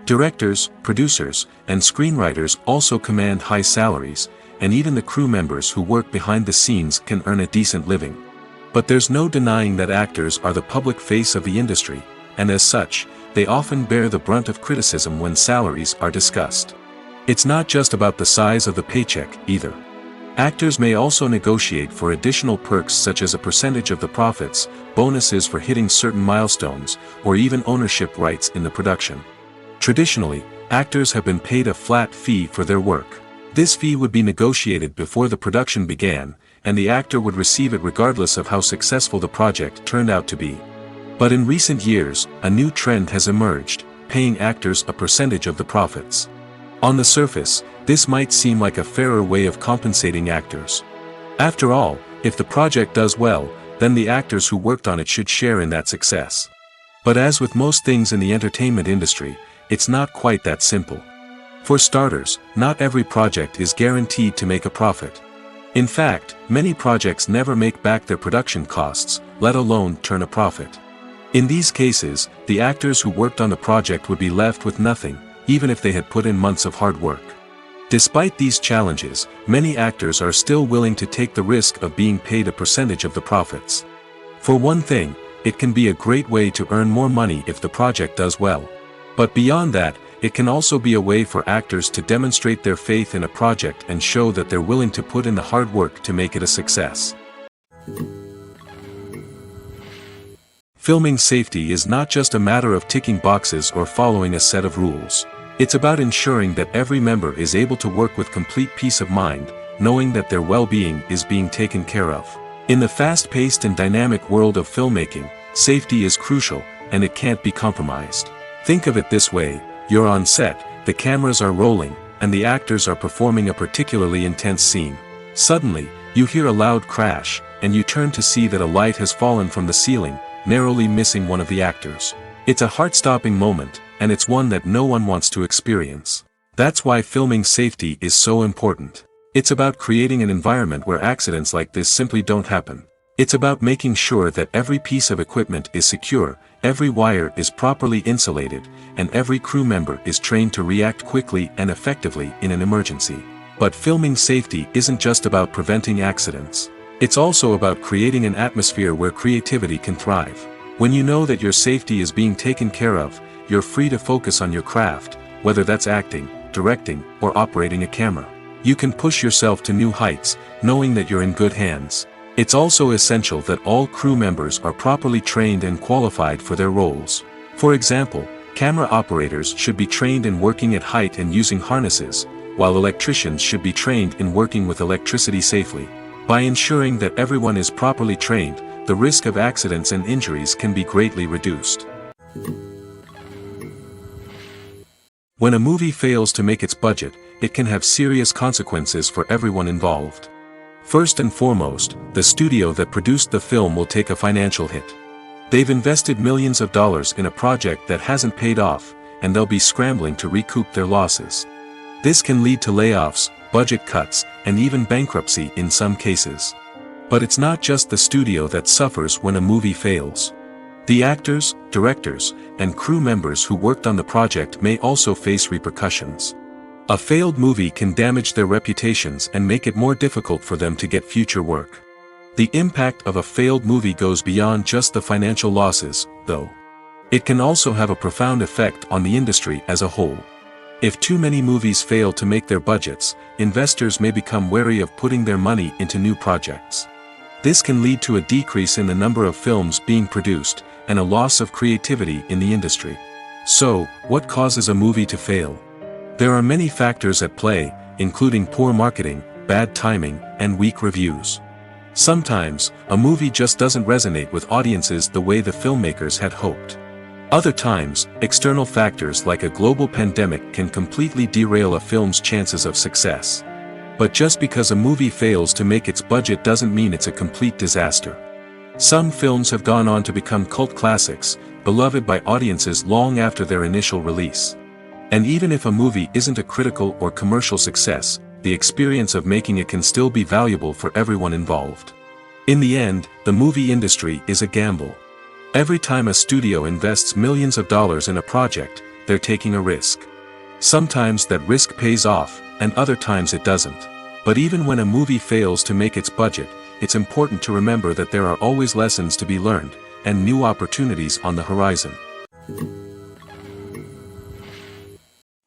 Directors, producers, and screenwriters also command high salaries, and even the crew members who work behind the scenes can earn a decent living. But there's no denying that actors are the public face of the industry, and as such, they often bear the brunt of criticism when salaries are discussed. It's not just about the size of the paycheck, either. Actors may also negotiate for additional perks such as a percentage of the profits, bonuses for hitting certain milestones, or even ownership rights in the production. Traditionally, actors have been paid a flat fee for their work. This fee would be negotiated before the production began, and the actor would receive it regardless of how successful the project turned out to be. But in recent years, a new trend has emerged, paying actors a percentage of the profits. On the surface, this might seem like a fairer way of compensating actors. After all, if the project does well, then the actors who worked on it should share in that success. But as with most things in the entertainment industry, it's not quite that simple. For starters, not every project is guaranteed to make a profit. In fact, many projects never make back their production costs, let alone turn a profit. In these cases, the actors who worked on the project would be left with nothing, even if they had put in months of hard work. Despite these challenges, many actors are still willing to take the risk of being paid a percentage of the profits. For one thing, it can be a great way to earn more money if the project does well. But beyond that, it can also be a way for actors to demonstrate their faith in a project and show that they're willing to put in the hard work to make it a success. Filming safety is not just a matter of ticking boxes or following a set of rules. It's about ensuring that every member is able to work with complete peace of mind, knowing that their well-being is being taken care of. In the fast-paced and dynamic world of filmmaking, safety is crucial, and it can't be compromised. Think of it this way: you're on set, the cameras are rolling, and the actors are performing a particularly intense scene. Suddenly, you hear a loud crash, and you turn to see that a light has fallen from the ceiling, narrowly missing one of the actors. It's a heart-stopping moment, and it's one that no one wants to experience. That's why filming safety is so important. It's about creating an environment where accidents like this simply don't happen. It's about making sure that every piece of equipment is secure, every wire is properly insulated, and every crew member is trained to react quickly and effectively in an emergency. But filming safety isn't just about preventing accidents. It's also about creating an atmosphere where creativity can thrive. When you know that your safety is being taken care of, you're free to focus on your craft, whether that's acting, directing, or operating a camera. You can push yourself to new heights, knowing that you're in good hands. It's also essential that all crew members are properly trained and qualified for their roles. For example, camera operators should be trained in working at height and using harnesses, while electricians should be trained in working with electricity safely. By ensuring that everyone is properly trained, the risk of accidents and injuries can be greatly reduced. When a movie fails to make its budget, it can have serious consequences for everyone involved. First and foremost, the studio that produced the film will take a financial hit. They've invested millions of dollars in a project that hasn't paid off, and they'll be scrambling to recoup their losses. This can lead to layoffs, budget cuts, and even bankruptcy in some cases. But it's not just the studio that suffers when a movie fails. The actors, directors, and crew members who worked on the project may also face repercussions. A failed movie can damage their reputations and make it more difficult for them to get future work. The impact of a failed movie goes beyond just the financial losses, though. It can also have a profound effect on the industry as a whole. If too many movies fail to make their budgets, investors may become wary of putting their money into new projects. This can lead to a decrease in the number of films being produced, and a loss of creativity in the industry. So, what causes a movie to fail? There are many factors at play, including poor marketing, bad timing, and weak reviews. Sometimes, a movie just doesn't resonate with audiences the way the filmmakers had hoped. Other times, external factors like a global pandemic can completely derail a film's chances of success. But just because a movie fails to make its budget doesn't mean it's a complete disaster. Some films have gone on to become cult classics, beloved by audiences long after their initial release. And even if a movie isn't a critical or commercial success, the experience of making it can still be valuable for everyone involved. In the end, the movie industry is a gamble. Every time a studio invests millions of dollars in a project, they're taking a risk. Sometimes that risk pays off, and other times it doesn't. But even when a movie fails to make its budget, it's important to remember that there are always lessons to be learned, and new opportunities on the horizon.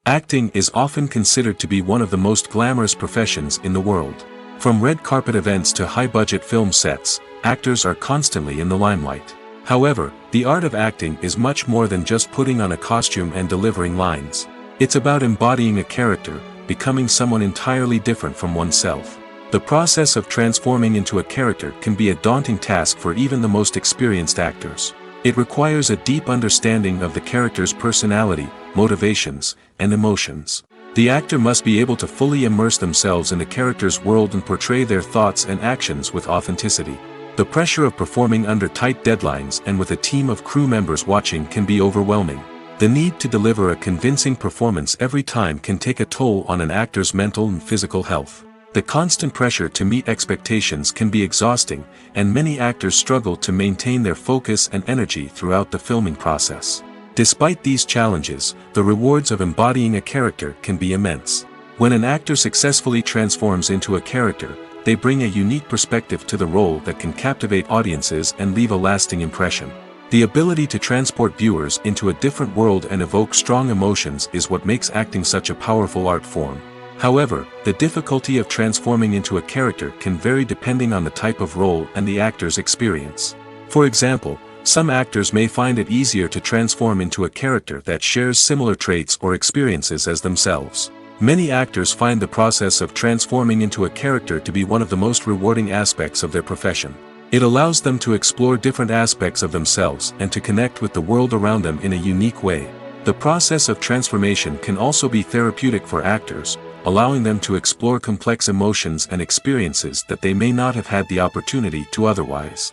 Acting is often considered to be one of the most glamorous professions in the world. From red carpet events to high-budget film sets, actors are constantly in the limelight. However, the art of acting is much more than just putting on a costume and delivering lines. It's about embodying a character, becoming someone entirely different from oneself. The process of transforming into a character can be a daunting task for even the most experienced actors. It requires a deep understanding of the character's personality, motivations, and emotions. The actor must be able to fully immerse themselves in the character's world and portray their thoughts and actions with authenticity. The pressure of performing under tight deadlines and with a team of crew members watching can be overwhelming. The need to deliver a convincing performance every time can take a toll on an actor's mental and physical health. The constant pressure to meet expectations can be exhausting, and many actors struggle to maintain their focus and energy throughout the filming process. Despite these challenges, the rewards of embodying a character can be immense. When an actor successfully transforms into a character, they bring a unique perspective to the role that can captivate audiences and leave a lasting impression. The ability to transport viewers into a different world and evoke strong emotions is what makes acting such a powerful art form. However, the difficulty of transforming into a character can vary depending on the type of role and the actor's experience. For example, some actors may find it easier to transform into a character that shares similar traits or experiences as themselves. Many actors find the process of transforming into a character to be one of the most rewarding aspects of their profession. It allows them to explore different aspects of themselves and to connect with the world around them in a unique way. The process of transformation can also be therapeutic for actors, allowing them to explore complex emotions and experiences that they may not have had the opportunity to otherwise.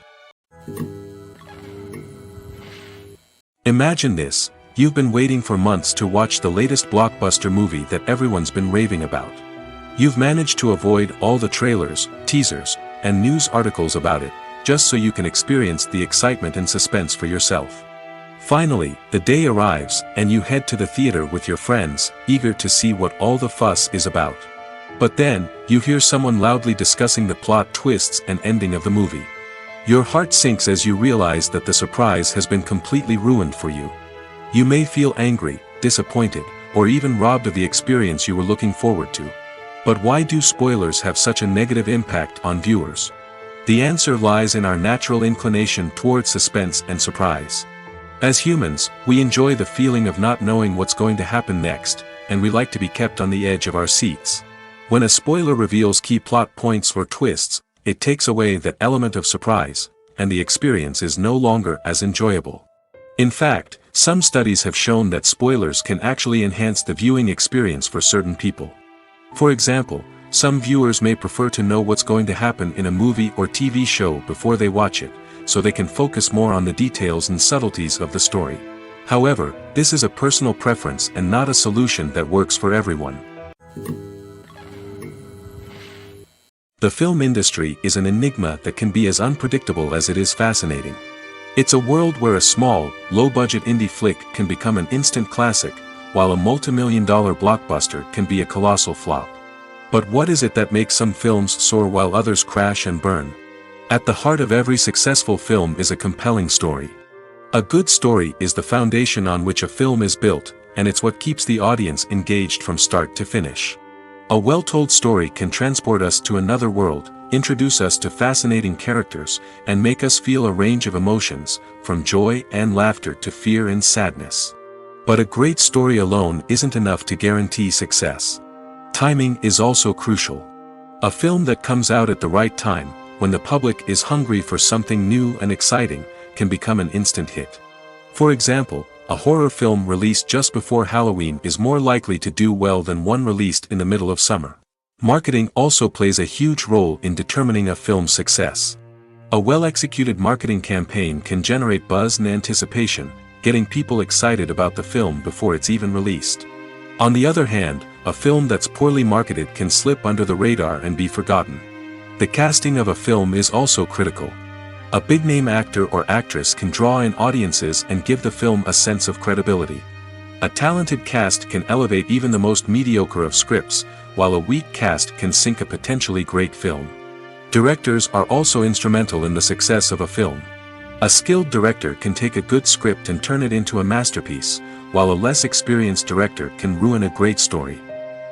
Imagine this: you've been waiting for months to watch the latest blockbuster movie that everyone's been raving about. You've managed to avoid all the trailers, teasers, and news articles about it, just so you can experience the excitement and suspense for yourself. Finally, the day arrives, and you head to the theater with your friends, eager to see what all the fuss is about. But then, you hear someone loudly discussing the plot twists and ending of the movie. Your heart sinks as you realize that the surprise has been completely ruined for you. You may feel angry, disappointed, or even robbed of the experience you were looking forward to. But why do spoilers have such a negative impact on viewers? The answer lies in our natural inclination toward suspense and surprise. As humans, we enjoy the feeling of not knowing what's going to happen next, and we like to be kept on the edge of our seats. When a spoiler reveals key plot points or twists, it takes away that element of surprise, and the experience is no longer as enjoyable. In fact, some studies have shown that spoilers can actually enhance the viewing experience for certain people. For example, some viewers may prefer to know what's going to happen in a movie or TV show before they watch it, so they can focus more on the details and subtleties of the story. However, this is a personal preference and not a solution that works for everyone. The film industry is an enigma that can be as unpredictable as it is fascinating. It's a world where a small, low-budget indie flick can become an instant classic, while a multi-million-dollar blockbuster can be a colossal flop. But what is it that makes some films soar while others crash and burn? At the heart of every successful film is a compelling story. A good story is the foundation on which a film is built, and it's what keeps the audience engaged from start to finish. A well-told story can transport us to another world, introduce us to fascinating characters, and make us feel a range of emotions, from joy and laughter to fear and sadness. But a great story alone isn't enough to guarantee success. Timing is also crucial. A film that comes out at the right time, when the public is hungry for something new and exciting, can become an instant hit. For example, a horror film released just before Halloween is more likely to do well than one released in the middle of summer. Marketing also plays a huge role in determining a film's success. A well-executed marketing campaign can generate buzz and anticipation, getting people excited about the film before it's even released. On the other hand, a film that's poorly marketed can slip under the radar and be forgotten. The casting of a film is also critical. A big-name actor or actress can draw in audiences and give the film a sense of credibility. A talented cast can elevate even the most mediocre of scripts, while a weak cast can sink a potentially great film. Directors are also instrumental in the success of a film. A skilled director can take a good script and turn it into a masterpiece, while a less experienced director can ruin a great story.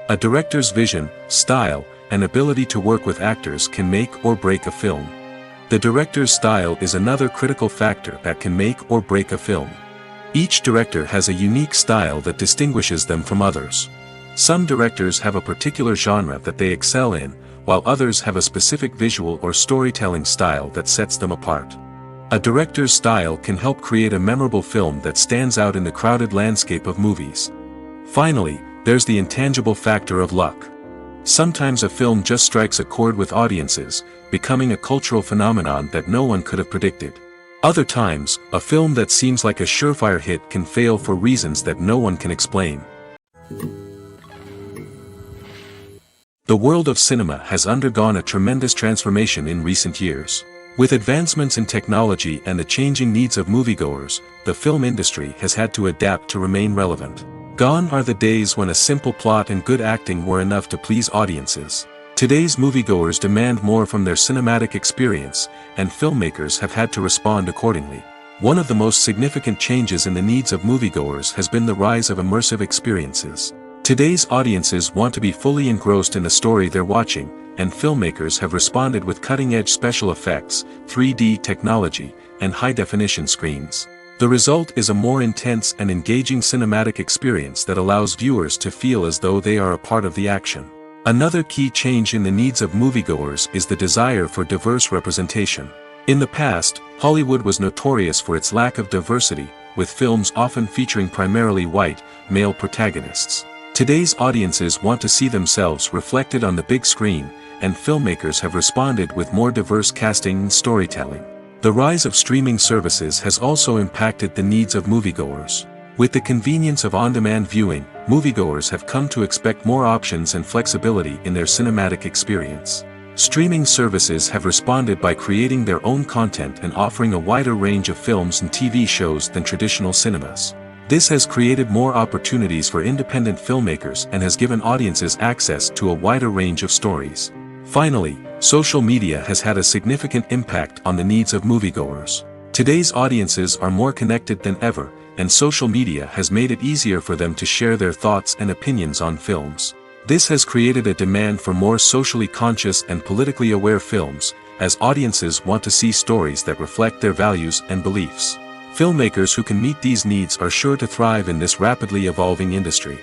A director's vision, style, and ability to work with actors can make or break a film. The director's style is another critical factor that can make or break a film. Each director has a unique style that distinguishes them from others. Some directors have a particular genre that they excel in, while others have a specific visual or storytelling style that sets them apart. A director's style can help create a memorable film that stands out in the crowded landscape of movies. Finally, there's the intangible factor of luck. Sometimes a film just strikes a chord with audiences, becoming a cultural phenomenon that no one could have predicted. Other times, a film that seems like a surefire hit can fail for reasons that no one can explain. The world of cinema has undergone a tremendous transformation in recent years. With advancements in technology and the changing needs of moviegoers, the film industry has had to adapt to remain relevant. Gone are the days when a simple plot and good acting were enough to please audiences. Today's moviegoers demand more from their cinematic experience, and filmmakers have had to respond accordingly. One of the most significant changes in the needs of moviegoers has been the rise of immersive experiences. Today's audiences want to be fully engrossed in the story they're watching, and filmmakers have responded with cutting-edge special effects, 3D technology, and high-definition screens. The result is a more intense and engaging cinematic experience that allows viewers to feel as though they are a part of the action. Another key change in the needs of moviegoers is the desire for diverse representation. In the past, Hollywood was notorious for its lack of diversity, with films often featuring primarily white, male protagonists. Today's audiences want to see themselves reflected on the big screen, and filmmakers have responded with more diverse casting and storytelling. The rise of streaming services has also impacted the needs of moviegoers. With the convenience of on-demand viewing, moviegoers have come to expect more options and flexibility in their cinematic experience. Streaming services have responded by creating their own content and offering a wider range of films and TV shows than traditional cinemas. This has created more opportunities for independent filmmakers and has given audiences access to a wider range of stories. Finally, social media has had a significant impact on the needs of moviegoers. Today's audiences are more connected than ever, and social media has made it easier for them to share their thoughts and opinions on films. This has created a demand for more socially conscious and politically aware films, as audiences want to see stories that reflect their values and beliefs. Filmmakers who can meet these needs are sure to thrive in this rapidly evolving industry.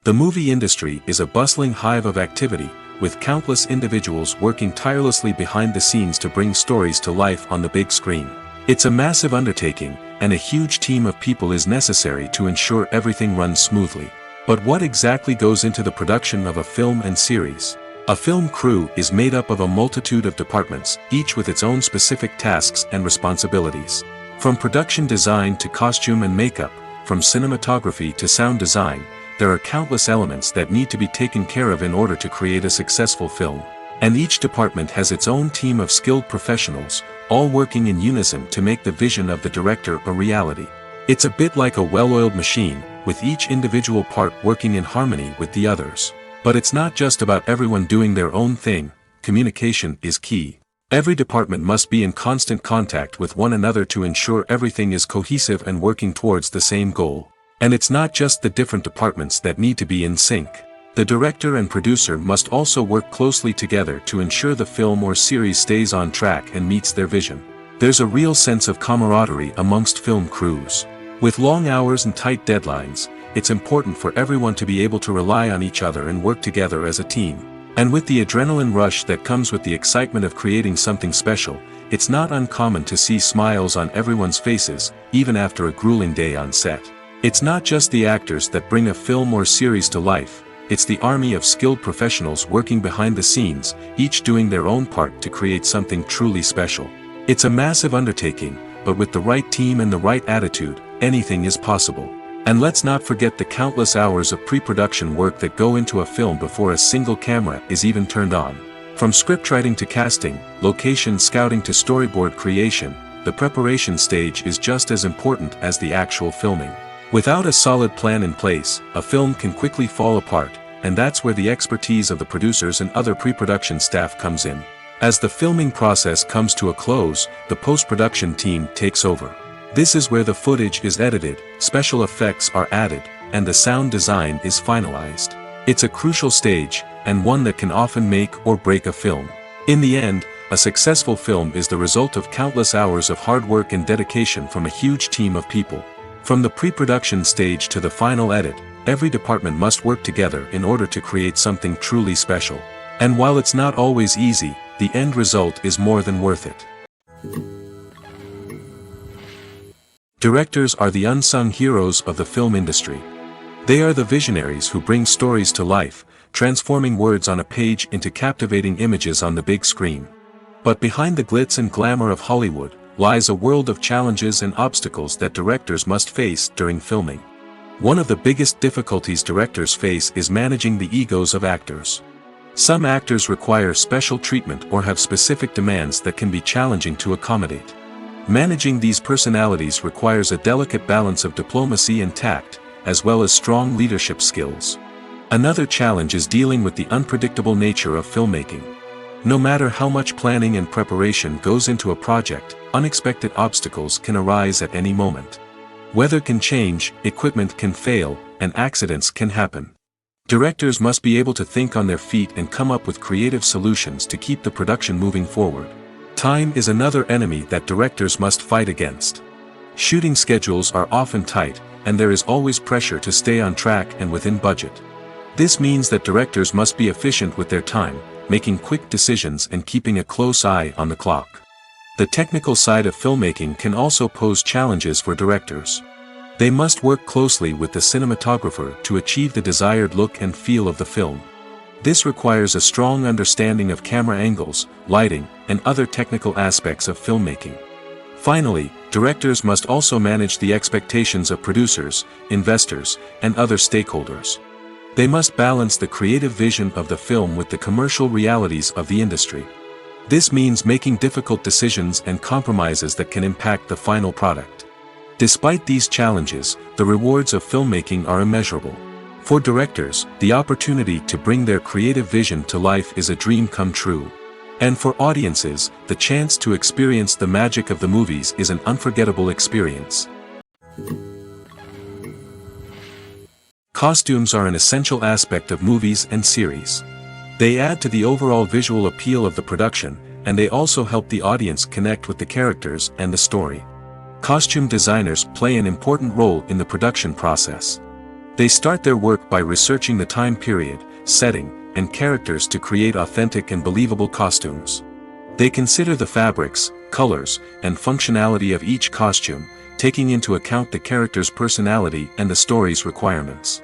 The movie industry is a bustling hive of activity, with countless individuals working tirelessly behind the scenes to bring stories to life on the big screen. It's a massive undertaking, and a huge team of people is necessary to ensure everything runs smoothly. But what exactly goes into the production of a film and series? A film crew is made up of a multitude of departments, each with its own specific tasks and responsibilities. From production design to costume and makeup, from cinematography to sound design, there are countless elements that need to be taken care of in order to create a successful film. And each department has its own team of skilled professionals, all working in unison to make the vision of the director a reality. It's a bit like a well-oiled machine, with each individual part working in harmony with the others. But it's not just about everyone doing their own thing. Communication is key. Every department must be in constant contact with one another to ensure everything is cohesive and working towards the same goal. And it's not just the different departments that need to be in sync. The director and producer must also work closely together to ensure the film or series stays on track and meets their vision. There's a real sense of camaraderie amongst film crews. With long hours and tight deadlines, it's important for everyone to be able to rely on each other and work together as a team. And with the adrenaline rush that comes with the excitement of creating something special, it's not uncommon to see smiles on everyone's faces, even after a grueling day on set. It's not just the actors that bring a film or series to life, it's the army of skilled professionals working behind the scenes, each doing their own part to create something truly special. It's a massive undertaking, but with the right team and the right attitude, anything is possible. And let's not forget the countless hours of pre-production work that go into a film before a single camera is even turned on. From scriptwriting to casting, location scouting to storyboard creation, the preparation stage is just as important as the actual filming. Without a solid plan in place, a film can quickly fall apart, and that's where the expertise of the producers and other pre-production staff comes in. As the filming process comes to a close, the post-production team takes over. This is where the footage is edited, special effects are added, and the sound design is finalized. It's a crucial stage, and one that can often make or break a film. In the end, a successful film is the result of countless hours of hard work and dedication from a huge team of people. From the pre-production stage to the final edit, every department must work together in order to create something truly special. And while it's not always easy, the end result is more than worth it. Directors are the unsung heroes of the film industry. They are the visionaries who bring stories to life, transforming words on a page into captivating images on the big screen. But behind the glitz and glamour of Hollywood, lies a world of challenges and obstacles that directors must face during filming. One of the biggest difficulties directors face is managing the egos of actors. Some actors require special treatment or have specific demands that can be challenging to accommodate. Managing these personalities requires a delicate balance of diplomacy and tact, as well as strong leadership skills. Another challenge is dealing with the unpredictable nature of filmmaking. No matter how much planning and preparation goes into a project, unexpected obstacles can arise at any moment. Weather can change, equipment can fail, and accidents can happen. Directors must be able to think on their feet and come up with creative solutions to keep the production moving forward. Time is another enemy that directors must fight against. Shooting schedules are often tight, and there is always pressure to stay on track and within budget. This means that directors must be efficient with their time, making quick decisions and keeping a close eye on the clock. The technical side of filmmaking can also pose challenges for directors. They must work closely with the cinematographer to achieve the desired look and feel of the film. This requires a strong understanding of camera angles, lighting, and other technical aspects of filmmaking. Finally, directors must also manage the expectations of producers, investors, and other stakeholders. They must balance the creative vision of the film with the commercial realities of the industry. This means making difficult decisions and compromises that can impact the final product. Despite these challenges, the rewards of filmmaking are immeasurable. For directors, the opportunity to bring their creative vision to life is a dream come true. And for audiences, the chance to experience the magic of the movies is an unforgettable experience. Costumes are an essential aspect of movies and series. They add to the overall visual appeal of the production, and they also help the audience connect with the characters and the story. Costume designers play an important role in the production process. They start their work by researching the time period, setting, and characters to create authentic and believable costumes. They consider the fabrics, colors, and functionality of each costume, taking into account the character's personality and the story's requirements.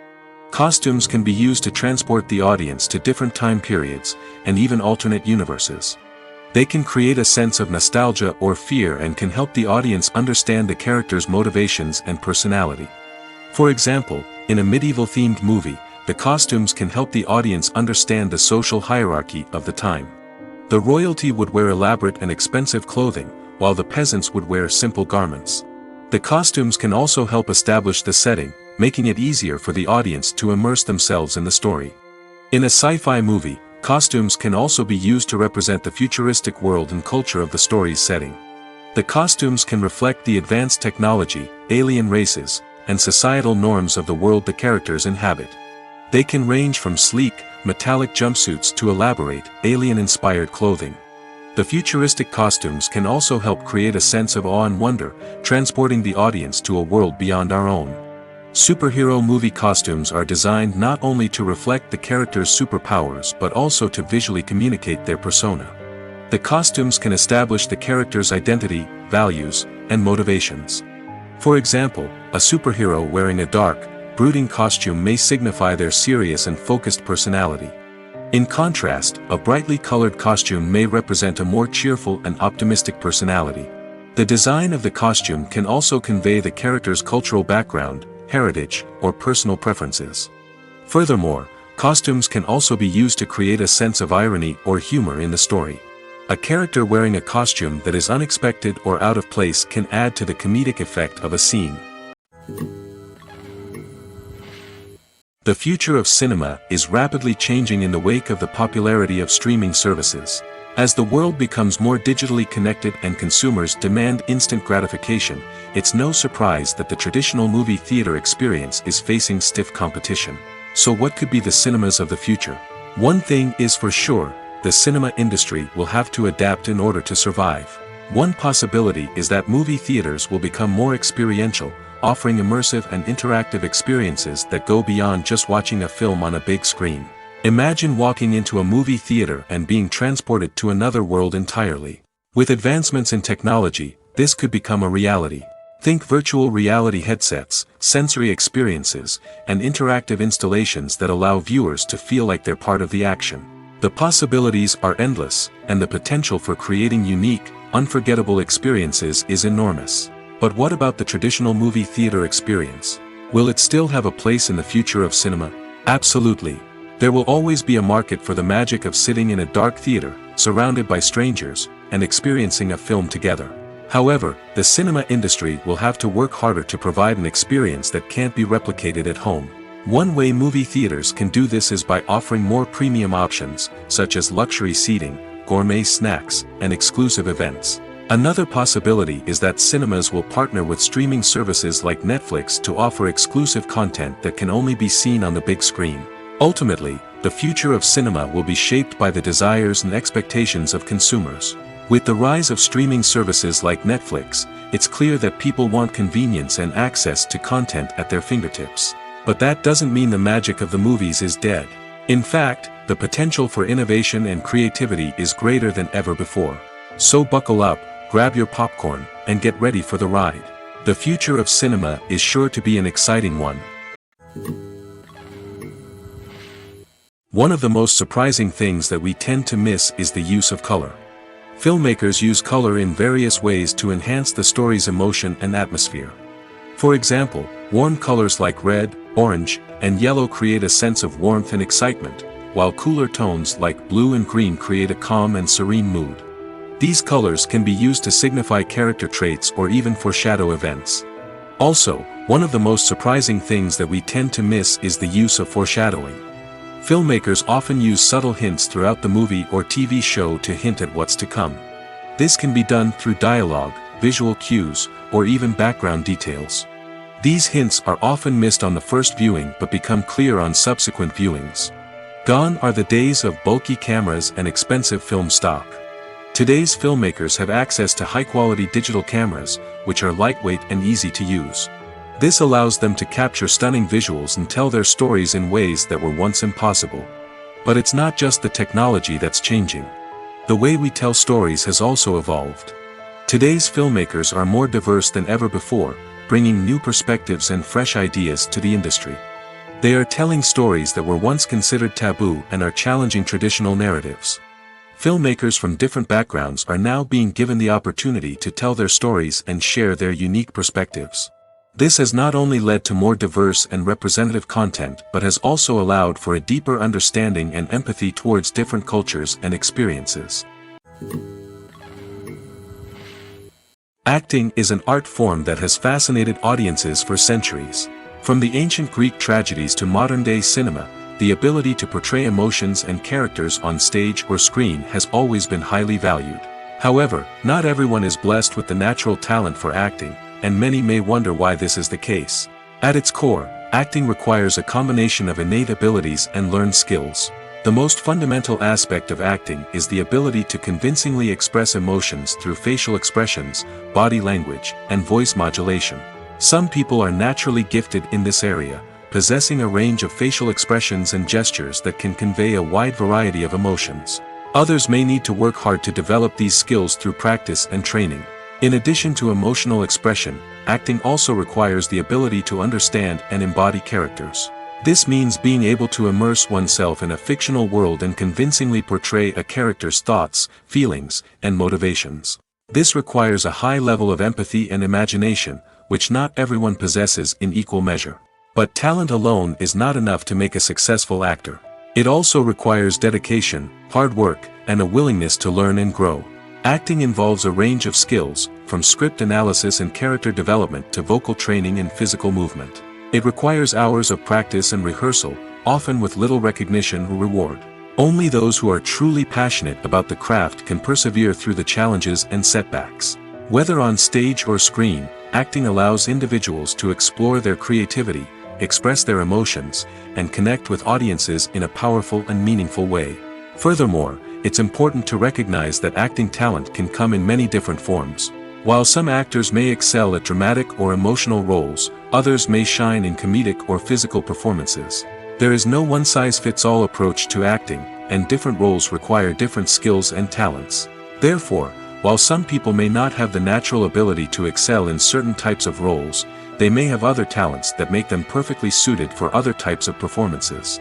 Costumes can be used to transport the audience to different time periods, and even alternate universes. They can create a sense of nostalgia or fear and can help the audience understand the character's motivations and personality. For example, in a medieval-themed movie, the costumes can help the audience understand the social hierarchy of the time. The royalty would wear elaborate and expensive clothing, while the peasants would wear simple garments. The costumes can also help establish the setting, making it easier for the audience to immerse themselves in the story. In a sci-fi movie, costumes can also be used to represent the futuristic world and culture of the story's setting. The costumes can reflect the advanced technology, alien races, and societal norms of the world the characters inhabit. They can range from sleek, metallic jumpsuits to elaborate, alien-inspired clothing. The futuristic costumes can also help create a sense of awe and wonder, transporting the audience to a world beyond our own. Superhero movie costumes are designed not only to reflect the character's superpowers but also to visually communicate their persona. The costumes can establish the character's identity, values, and motivations. For example, a superhero wearing a dark, brooding costume may signify their serious and focused personality. In contrast, a brightly colored costume may represent a more cheerful and optimistic personality. The design of the costume can also convey the character's cultural background, heritage, or personal preferences. Furthermore, costumes can also be used to create a sense of irony or humor in the story. A character wearing a costume that is unexpected or out of place can add to the comedic effect of a scene. The future of cinema is rapidly changing in the wake of the popularity of streaming services. As the world becomes more digitally connected and consumers demand instant gratification, it's no surprise that the traditional movie theater experience is facing stiff competition. So what could be the cinemas of the future? One thing is for sure, the cinema industry will have to adapt in order to survive. One possibility is that movie theaters will become more experiential, offering immersive and interactive experiences that go beyond just watching a film on a big screen. Imagine walking into a movie theater and being transported to another world entirely. With advancements in technology, this could become a reality. Think virtual reality headsets, sensory experiences, and interactive installations that allow viewers to feel like they're part of the action. The possibilities are endless, and the potential for creating unique, unforgettable experiences is enormous. But what about the traditional movie theater experience? Will it still have a place in the future of cinema? Absolutely. There will always be a market for the magic of sitting in a dark theater, surrounded by strangers, and experiencing a film together. However, the cinema industry will have to work harder to provide an experience that can't be replicated at home. One way movie theaters can do this is by offering more premium options, such as luxury seating, gourmet snacks, and exclusive events. Another possibility is that cinemas will partner with streaming services like Netflix to offer exclusive content that can only be seen on the big screen. Ultimately, the future of cinema will be shaped by the desires and expectations of consumers. With the rise of streaming services like Netflix, it's clear that people want convenience and access to content at their fingertips. But that doesn't mean the magic of the movies is dead. In fact, the potential for innovation and creativity is greater than ever before. So buckle up, grab your popcorn, and get ready for the ride. The future of cinema is sure to be an exciting one. One of the most surprising things that we tend to miss is the use of color. Filmmakers use color in various ways to enhance the story's emotion and atmosphere. For example, warm colors like red, orange, and yellow create a sense of warmth and excitement, while cooler tones like blue and green create a calm and serene mood. These colors can be used to signify character traits or even foreshadow events. Also, one of the most surprising things that we tend to miss is the use of foreshadowing. Filmmakers often use subtle hints throughout the movie or TV show to hint at what's to come. This can be done through dialogue, visual cues, or even background details. These hints are often missed on the first viewing but become clear on subsequent viewings. Gone are the days of bulky cameras and expensive film stock. Today's filmmakers have access to high-quality digital cameras, which are lightweight and easy to use. This allows them to capture stunning visuals and tell their stories in ways that were once impossible. But it's not just the technology that's changing. The way we tell stories has also evolved. Today's filmmakers are more diverse than ever before, bringing new perspectives and fresh ideas to the industry. They are telling stories that were once considered taboo and are challenging traditional narratives. Filmmakers from different backgrounds are now being given the opportunity to tell their stories and share their unique perspectives. This has not only led to more diverse and representative content but has also allowed for a deeper understanding and empathy towards different cultures and experiences. Acting is an art form that has fascinated audiences for centuries. From the ancient Greek tragedies to modern-day cinema, the ability to portray emotions and characters on stage or screen has always been highly valued. However, not everyone is blessed with the natural talent for acting, and many may wonder why this is the case. At its core, acting requires a combination of innate abilities and learned skills. The most fundamental aspect of acting is the ability to convincingly express emotions through facial expressions, body language, and voice modulation. Some people are naturally gifted in this area, possessing a range of facial expressions and gestures that can convey a wide variety of emotions. Others may need to work hard to develop these skills through practice and training. In addition to emotional expression, acting also requires the ability to understand and embody characters. This means being able to immerse oneself in a fictional world and convincingly portray a character's thoughts, feelings, and motivations. This requires a high level of empathy and imagination, which not everyone possesses in equal measure. But talent alone is not enough to make a successful actor. It also requires dedication, hard work, and a willingness to learn and grow. Acting involves a range of skills, from script analysis and character development to vocal training and physical movement. It requires hours of practice and rehearsal, often with little recognition or reward. Only those who are truly passionate about the craft can persevere through the challenges and setbacks. Whether on stage or screen, acting allows individuals to explore their creativity, express their emotions, and connect with audiences in a powerful and meaningful way. Furthermore, it's important to recognize that acting talent can come in many different forms. While some actors may excel at dramatic or emotional roles, others may shine in comedic or physical performances. There is no one-size-fits-all approach to acting, and different roles require different skills and talents. Therefore, while some people may not have the natural ability to excel in certain types of roles, they may have other talents that make them perfectly suited for other types of performances.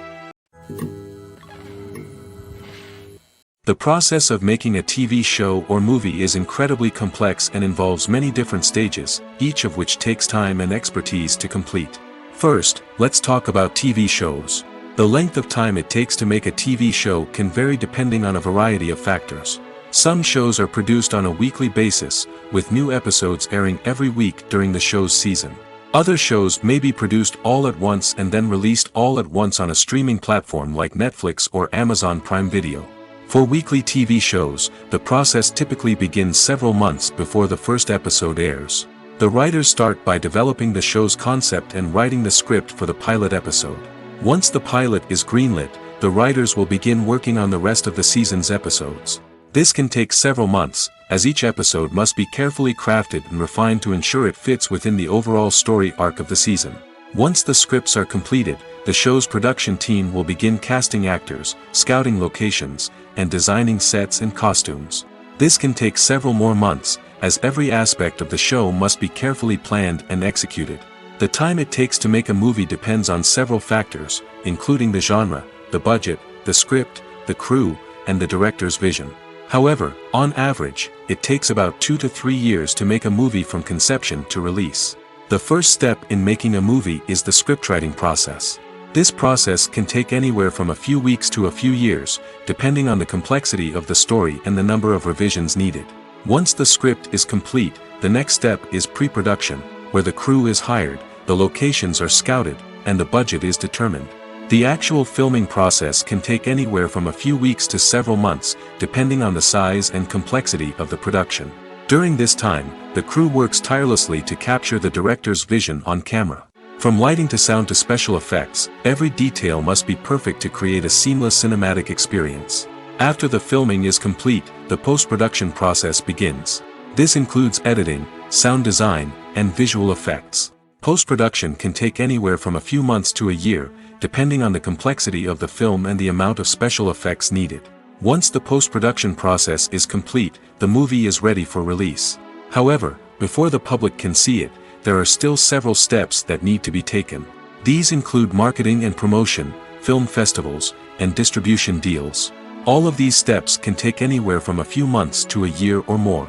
The process of making a TV show or movie is incredibly complex and involves many different stages, each of which takes time and expertise to complete. First, let's talk about TV shows. The length of time it takes to make a TV show can vary depending on a variety of factors. Some shows are produced on a weekly basis, with new episodes airing every week during the show's season. Other shows may be produced all at once and then released all at once on a streaming platform like Netflix or Amazon Prime Video. For weekly TV shows, the process typically begins several months before the first episode airs. The writers start by developing the show's concept and writing the script for the pilot episode. Once the pilot is greenlit, the writers will begin working on the rest of the season's episodes. This can take several months, as each episode must be carefully crafted and refined to ensure it fits within the overall story arc of the season. Once the scripts are completed, the show's production team will begin casting actors, scouting locations, and designing sets and costumes. This can take several more months, as every aspect of the show must be carefully planned and executed. The time it takes to make a movie depends on several factors, including the genre, the budget, the script, the crew, and the director's vision. However, on average, it takes about 2 to 3 years to make a movie from conception to release. The first step in making a movie is the scriptwriting process. This process can take anywhere from a few weeks to a few years, depending on the complexity of the story and the number of revisions needed. Once the script is complete, the next step is pre-production, where the crew is hired, the locations are scouted, and the budget is determined. The actual filming process can take anywhere from a few weeks to several months, depending on the size and complexity of the production. During this time, the crew works tirelessly to capture the director's vision on camera. From lighting to sound to special effects, every detail must be perfect to create a seamless cinematic experience. After the filming is complete, the post-production process begins. This includes editing, sound design, and visual effects. Post-production can take anywhere from a few months to a year, depending on the complexity of the film and the amount of special effects needed. Once the post-production process is complete, the movie is ready for release. However, before the public can see it, there are still several steps that need to be taken. These include marketing and promotion, film festivals, and distribution deals. All of these steps can take anywhere from a few months to a year or more.